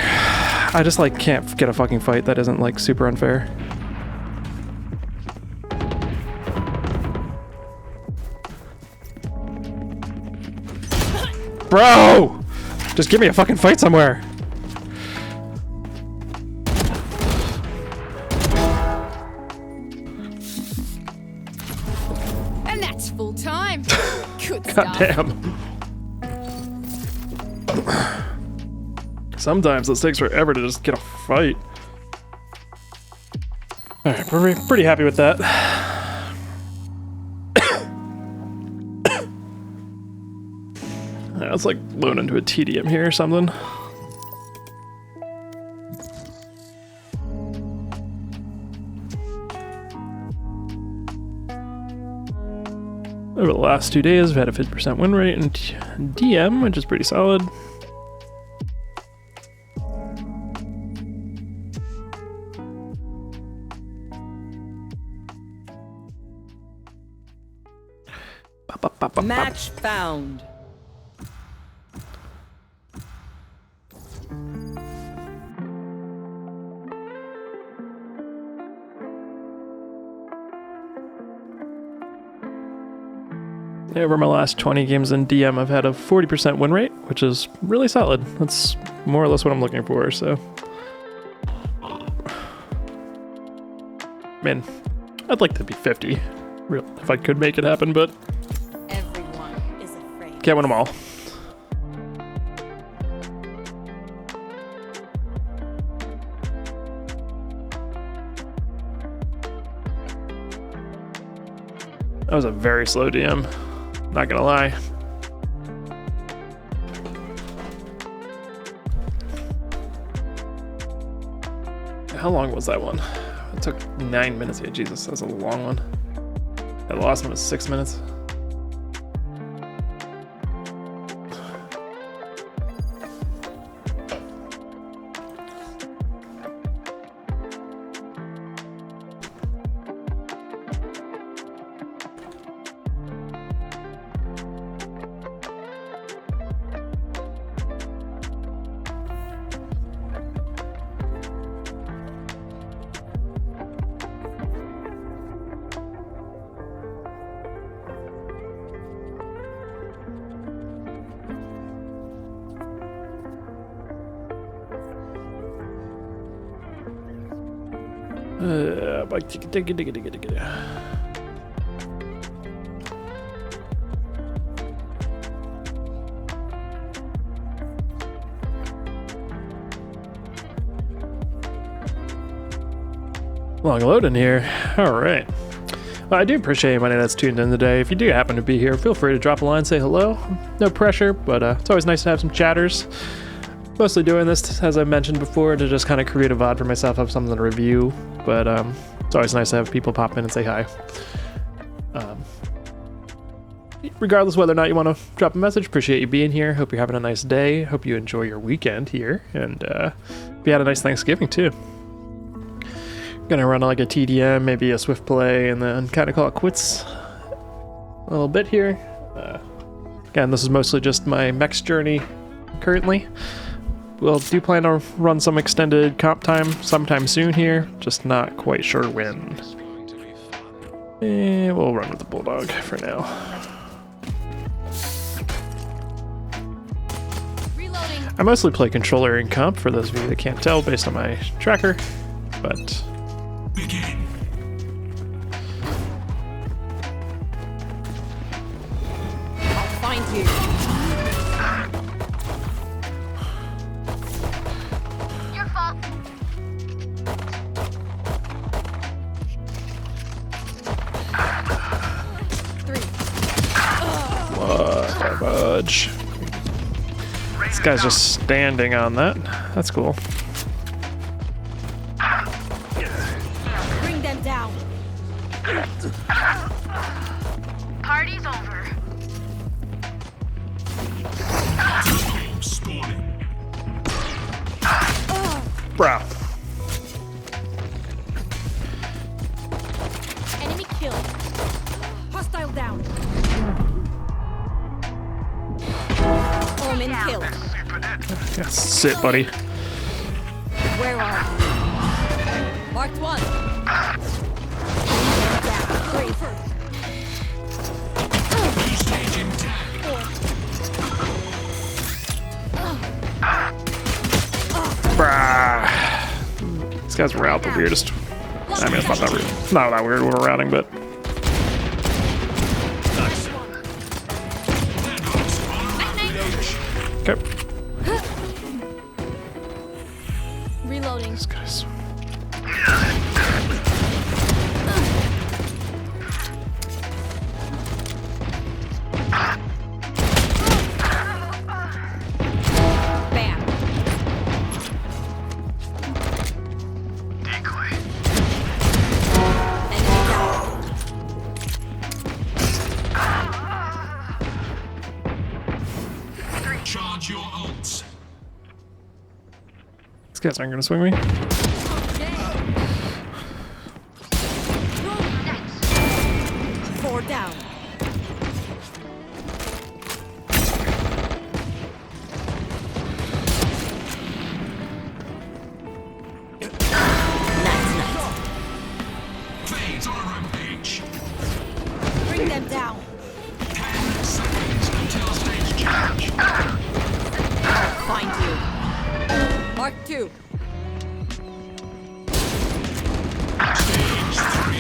I just like can't get a fucking fight that isn't like super unfair. Bro! Just give me a fucking fight somewhere. And that's full time. Good God stuff. damn. Sometimes this takes forever to just get a fight. Alright, we're pretty happy with that. Let's like load into a TDM here or something. Over the last 2 days, we've had a 50% win rate in DM, which is pretty solid. Match found. Over my last 20 games in DM, I've had a 40% win rate, which is really solid. That's more or less what I'm looking for, so. Man, I'd like to be 50, if I could make it happen, but Everyone is afraid. can't win them all. That was a very slow DM. Not gonna lie. How long was that one? It took 9 minutes. Yeah, Jesus, that was a long one. The last one was 6 minutes. Long load in here. All right. Well, I do appreciate anybody that's tuned in today. If you do happen to be here, feel free to drop a line, say hello. No pressure, but it's always nice to have some chatters. Mostly doing this, as I mentioned before, to just kind of create a VOD for myself, have something to review. But it's always nice to have people pop in and say hi. Regardless whether or not you want to drop a message, appreciate you being here. Hope you're having a nice day. Hope you enjoy your weekend here. And hope you had a nice Thanksgiving too. Gonna run like a TDM, maybe a swift play, and then kind of call it quits a little bit here. Again, this is mostly just my mech's journey currently, we'll do plan to run some extended comp time sometime soon here, just not quite sure when. We'll run with the Bulldog for now. Reloading. I mostly play controller in comp, for those of you that can't tell based on my tracker, but... Begin. I'll find you. Your fault. What? Budge. This guy's just standing on that. That's cool. Bring them down. Party's over. Spawning. Bro. Enemy killed. Hostile down. Omen killed. Yeah, sit, buddy. Where are you? Marked one. Down. Three. Stage intact. Brah. These guys were out the weirdest. I mean, it's not that weird. It's not that weird when we're routing, but... Okay. Reloading. These guys. Bam. Decoy. Enemy down. Charge your ults. These guys aren't gonna swing me. Four down. Fades on a rampage. Bring them down. 10 seconds until stage change. I'll find you. Mark two. Stage 3.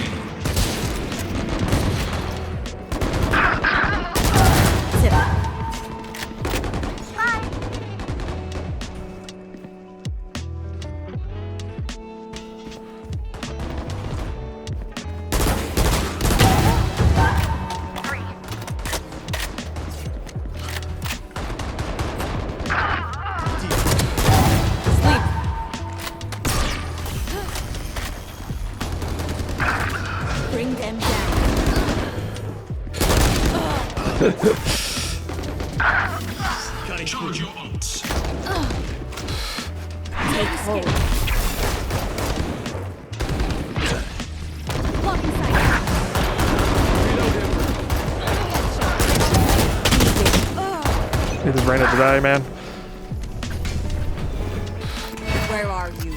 Tip. Sleep. Bring them down. Charge your ults. Take hold. Blocking sight. He just ran to die, man. Where are you?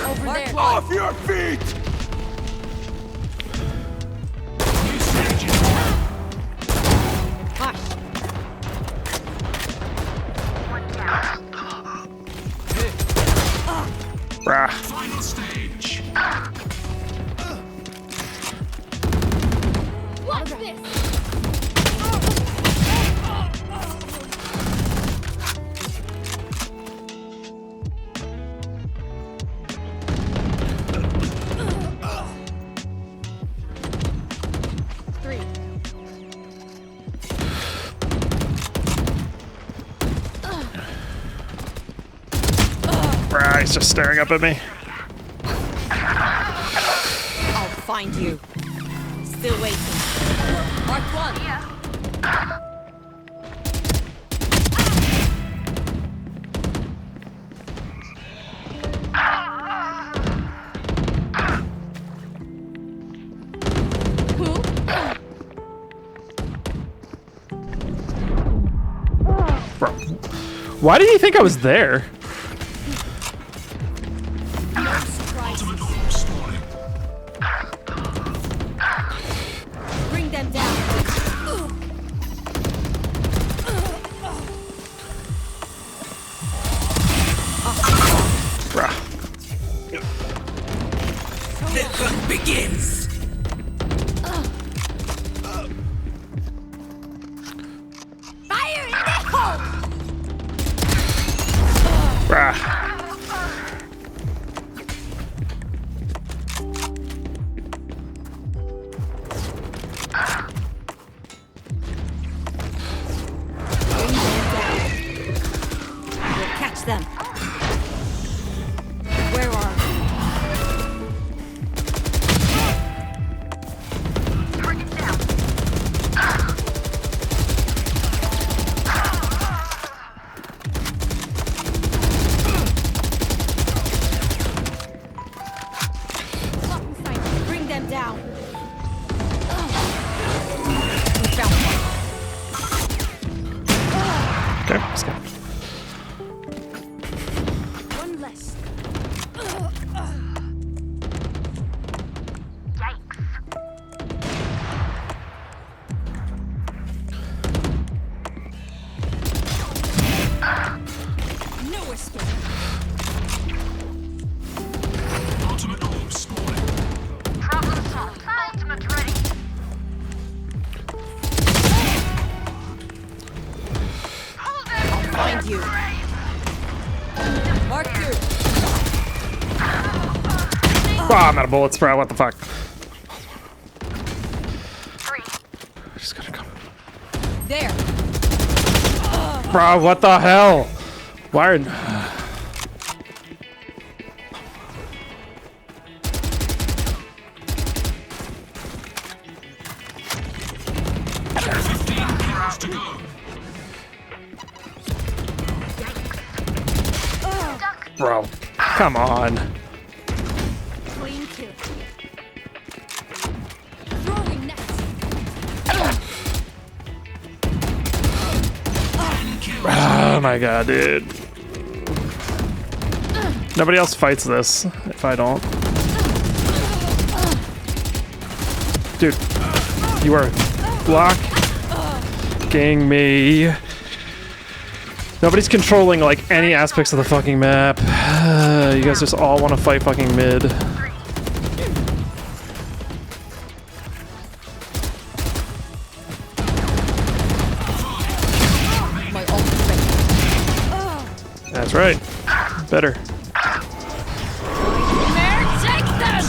Over there. Off your feet! New stage intact. Hush. Brah. Final stage. Watch this. Three. Brah, he's just staring up at me. I'll find you. Still waiting. Mark one. Who? Bro, why did he think I was there? Ultimate orb spawning. Bring them down. Bruh. The hunt begins. Fire in the hole! Bruh. We'll catch them. Where are we? Target down. Bring them down. We found one. Okay, let's go. One less. Yikes. No escape. Ultimate orb spawning. Problem solved. Ultimate ready. Hold them. Find you. Mark two. Oh, I'm out of bullets, bro. What the fuck? Three. Just gotta come. There. Bro, what the hell? Why are... Kills to go. Bro, come on. Clean kill. Throwing net. Oh my god, dude. Nobody else fights this if I don't. Dude, you are blocking me. Nobody's controlling like any aspects of the fucking map. You guys just all want to fight fucking mid. My ult ready. That's right. Better. Take them.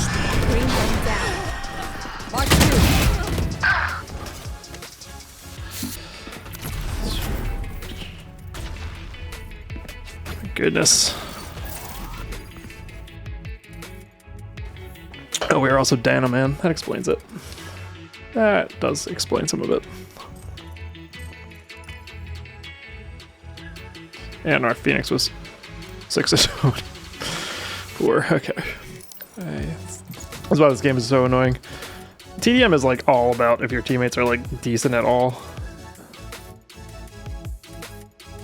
Bring them down. Mark two. Goodness. Oh, we are also Dana, man. That explains it. That does explain some of it. And our Phoenix was 6-4. Okay. That's why this game is so annoying. TDM is like all about if your teammates are like decent at all.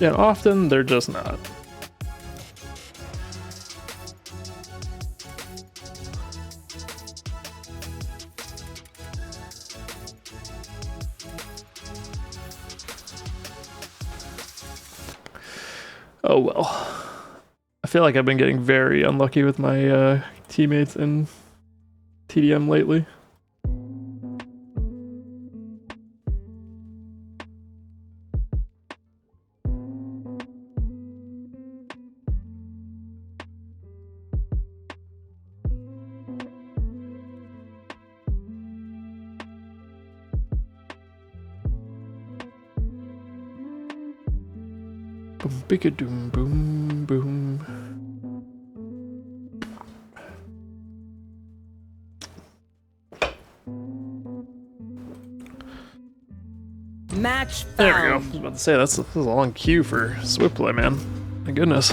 And often they're just not. Oh well. I feel like I've been getting very unlucky with my teammates in TDM lately. Boom, big-a-doom, boom, boom. Match There we go. I found. was about to say, this is a long queue for Swift play, man. My goodness.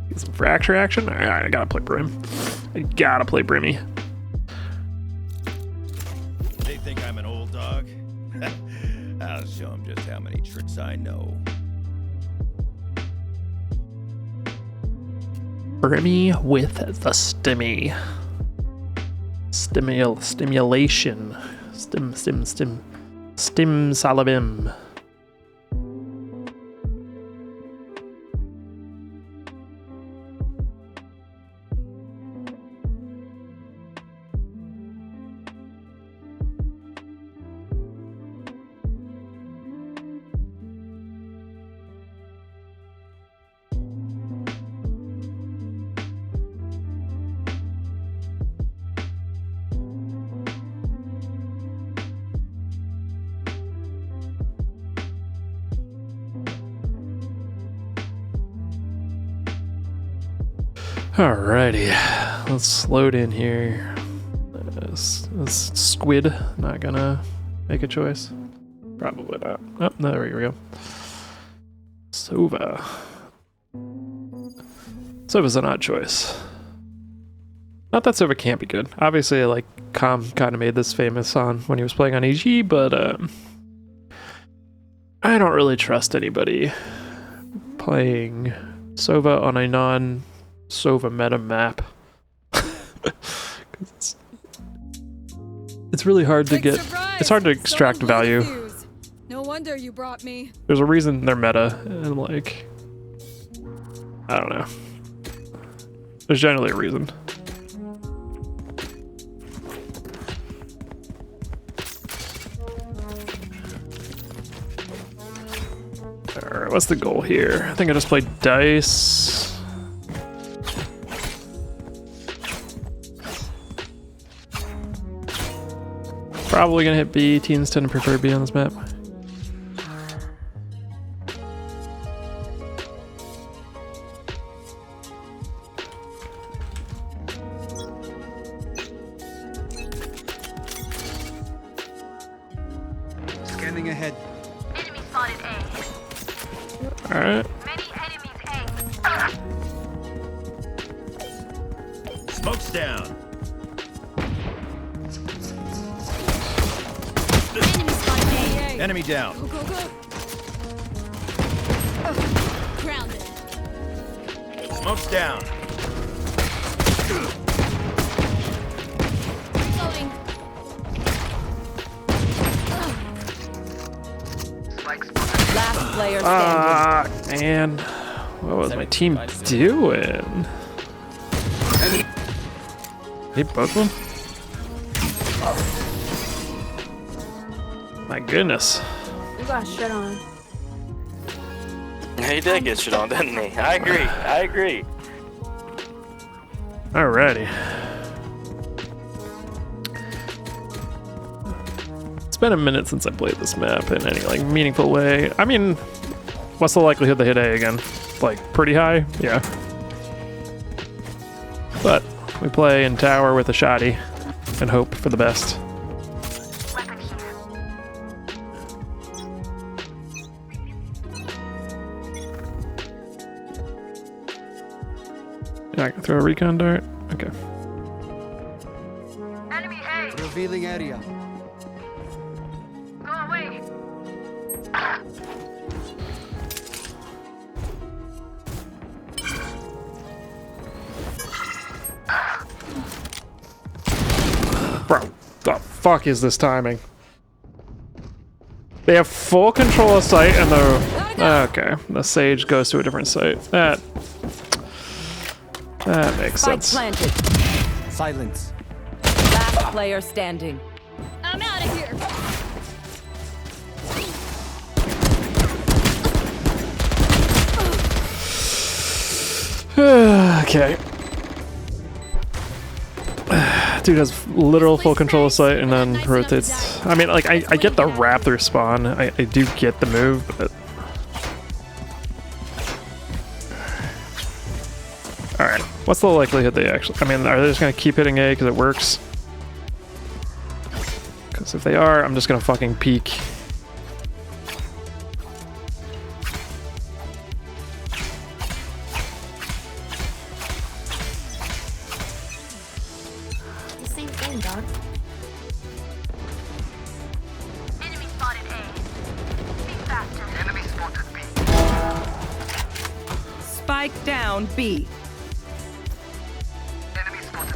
Get some fracture action? Alright, I gotta play Brim. I gotta play Brimmy. They think I'm an old dog. I'll show him just how many tricks I know. Brimmy with the stimmy. Stimulation. Stim salabim. Alrighty, let's load in here. This squid not gonna make a choice. Probably not. Oh, there we go. Sova. Sova's an odd choice. Not that Sova can't be good. Obviously, like, Calm kind of made this famous on when he was playing on EG, but I don't really trust anybody playing Sova on a non-Sova meta map. It's really hard to get. It's hard to extract value. No wonder you brought me. There's a reason they're meta, and like, I don't know. There's generally a reason. Alright, what's the goal here? I think I just played dice. Probably gonna hit B. Teens tend to prefer B on this map. Scanning ahead. Enemy spotted A. Alright. Many enemies A. Smoke's down. Enemy spotted A. Enemy down. Go, go, go. Grounded. Smoke's down. Reloading. Last player standing. Ah, man. What was my team doing? Hit both of them? My goodness. You got shit on. He did get shit on, didn't he? I agree. Alrighty. It's been a minute since I played this map in any like meaningful way. I mean, what's the likelihood they hit A again? Like pretty high? Yeah. But we play in tower with a shoddy and hope for the best. Weapon here. Yeah, I can throw a recon dart. Okay. Enemy A. Revealing area. Go away. Bro, the fuck is this timing? They have full control of site and the... Okay, the Sage goes to a different site. That makes Spike sense. planted. Silence. Last player standing. I'm out of here. Okay. Dude has literal full control of site and then rotates. I mean, like, I get the Raptor spawn. I do get the move, but... Alright, what's the likelihood they actually... I mean, are they just gonna keep hitting A because it works? Because if they are, I'm just gonna fucking peek. The same thing, dog. Enemy spotted A. Spike down B. Enemy spotted.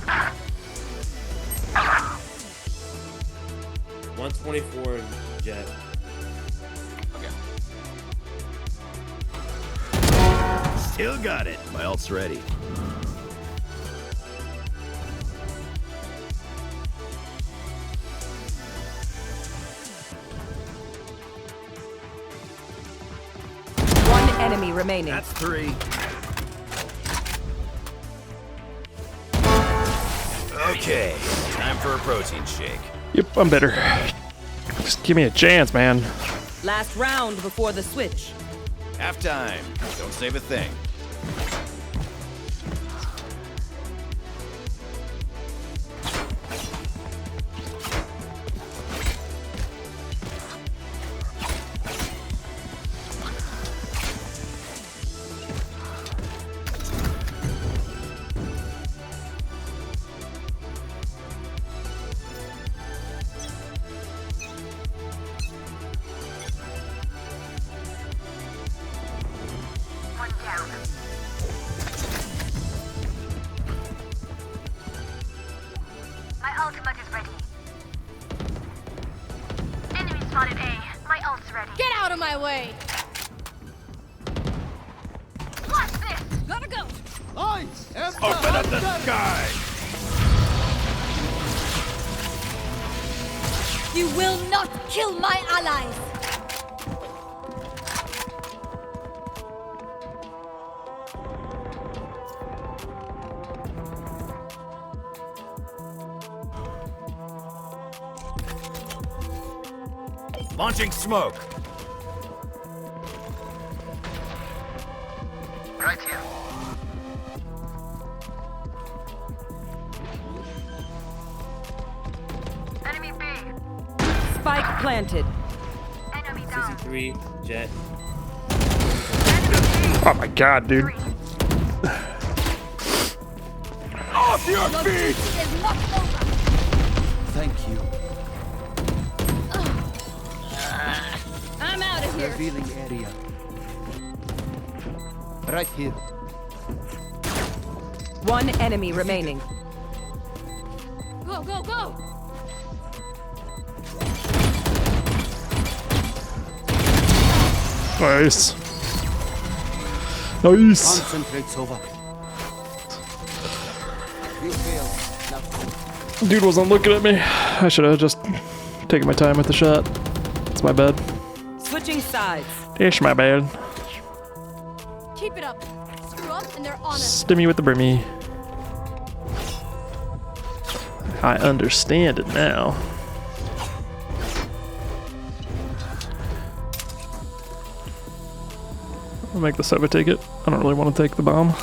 124 jet. Still got it. My ult's ready. One enemy remaining. That's 3. Okay, time for a protein shake. Yep, I'm better. Just give me a chance, man. Last round before the switch. Halftime. Don't save a thing. One down. My ultimate is ready. Enemy spotted A. My ult's ready. Get out of my way! Watch this! Gotta go! Open up the sky! You will not kill my allies! Launching smoke. Right here. Enemy B. Spike planted. Enemy down. 63 jet. Oh my god, dude. Off your Your feet! duty is not over! Thank you. I'm out of here! Revealing area. Right here. One enemy remaining. Go, go, go! Nice. Nice. Concentrate, Sova. You failed. Now Dude wasn't looking at me. I should have just taken my time with the shot. It's my bad. Switching sides. Ish, my bad. Keep it up! Screw up and they're honest! Stimmy with the brimmy. I understand it now. I'll make the Sova take it. I don't really want to take the bomb.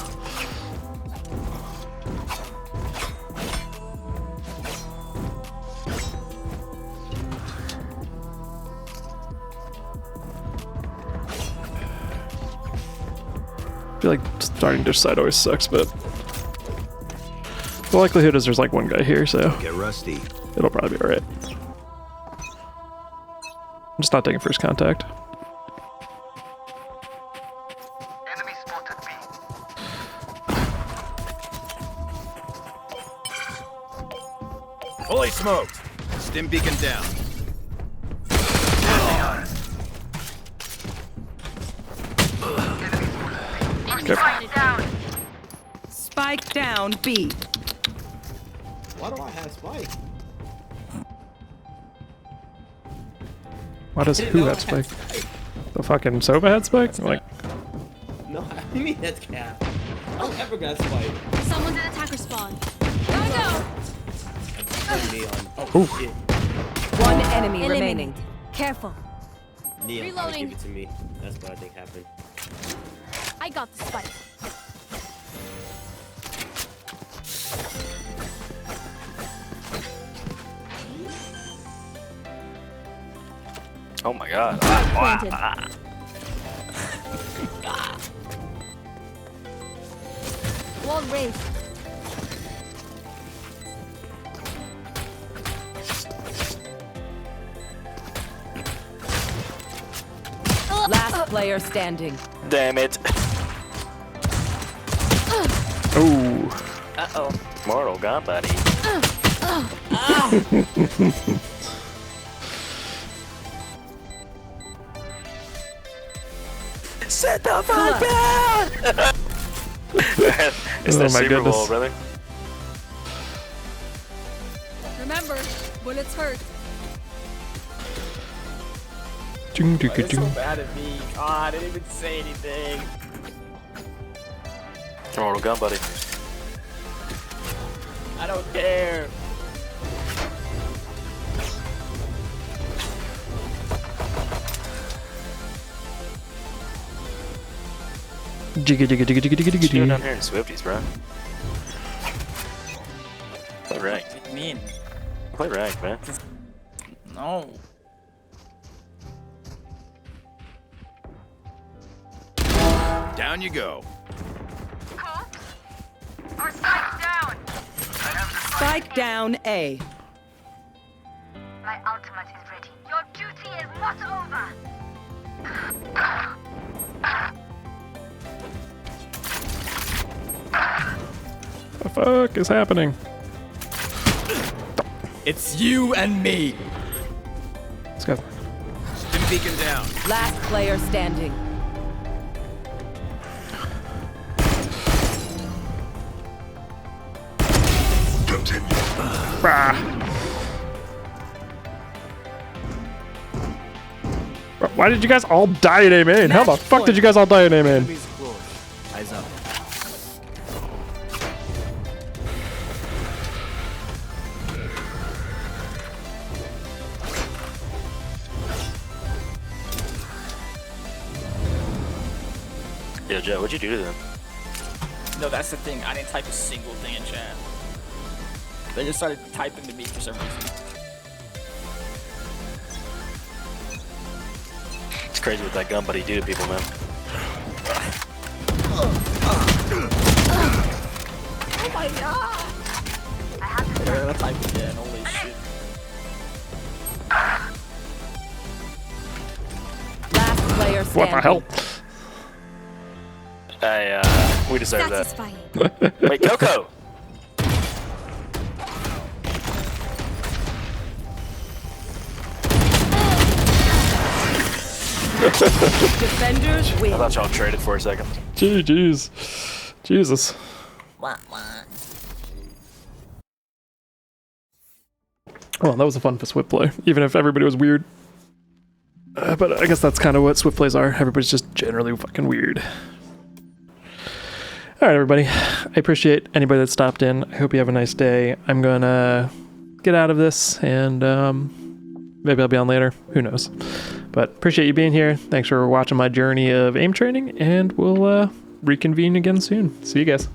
I feel like starting this side always sucks, but the likelihood is there's like one guy here, so Get rusty. it'll probably be alright. I'm just not taking first contact. Enemy spotted B. Fully smoked. Stim beacon down. Okay. Spike down. Spike down B. Why do I have spike? Why does Didn't who know have I had spike? The fucking Sova had spike? Like, No, I mean that's cap. I don't ever got spike. Someone's in attacker spawn. Gotta go! Put me on. Oh shit. One enemy Eliminate. remaining. Careful. Neon tried to Reloading. give it to me. That's what I think happened. I got the spike. Oh my god. Planted. Wall raised. Last player standing. Damn it. Uh-oh. Mortal Kombat. Set the fuck down! It's Oh that my Super goodness. Bowl, brother. Remember, bullets hurt. It's so bad at me. Oh, I didn't even say anything. Mortal Kombat. I don't care. Jigga jigga jigga jigga jigga What you doing down jigga. here in Swifties, bro? Play rank. What do you mean? Play rank, man. No. Down you go. Or spike down. Spike down A. My ultimate is ready. Your duty is not over. The fuck is happening? It's you and me. This guy's Stim beacon down. Last player standing. Bro, why did you guys all die in A main? How the fuck did you guys all die in A main? Enemies close. Eyes up. Yo, Joe, what'd you do to them? No, that's the thing. I didn't type a single thing in chat. They just started typing to me for some reason. It's crazy what that gun buddy do to people, man. They're gonna type again. Holy shit. Last player What standing. the hell? We deserve that. Satisfying. Wait, Coco! Defenders I win. thought y'all traded for a second. GG's. Jesus. Well, that was a fun Swift play, even if everybody was weird. But I guess that's kind of what Swift plays are. Everybody's just generally fucking weird. All right, everybody. I appreciate anybody that stopped in. I hope you have a nice day. I'm gonna get out of this, and maybe I'll be on later. Who knows? But appreciate you being here. Thanks for watching my journey of aim training, and we'll reconvene again soon. See you guys.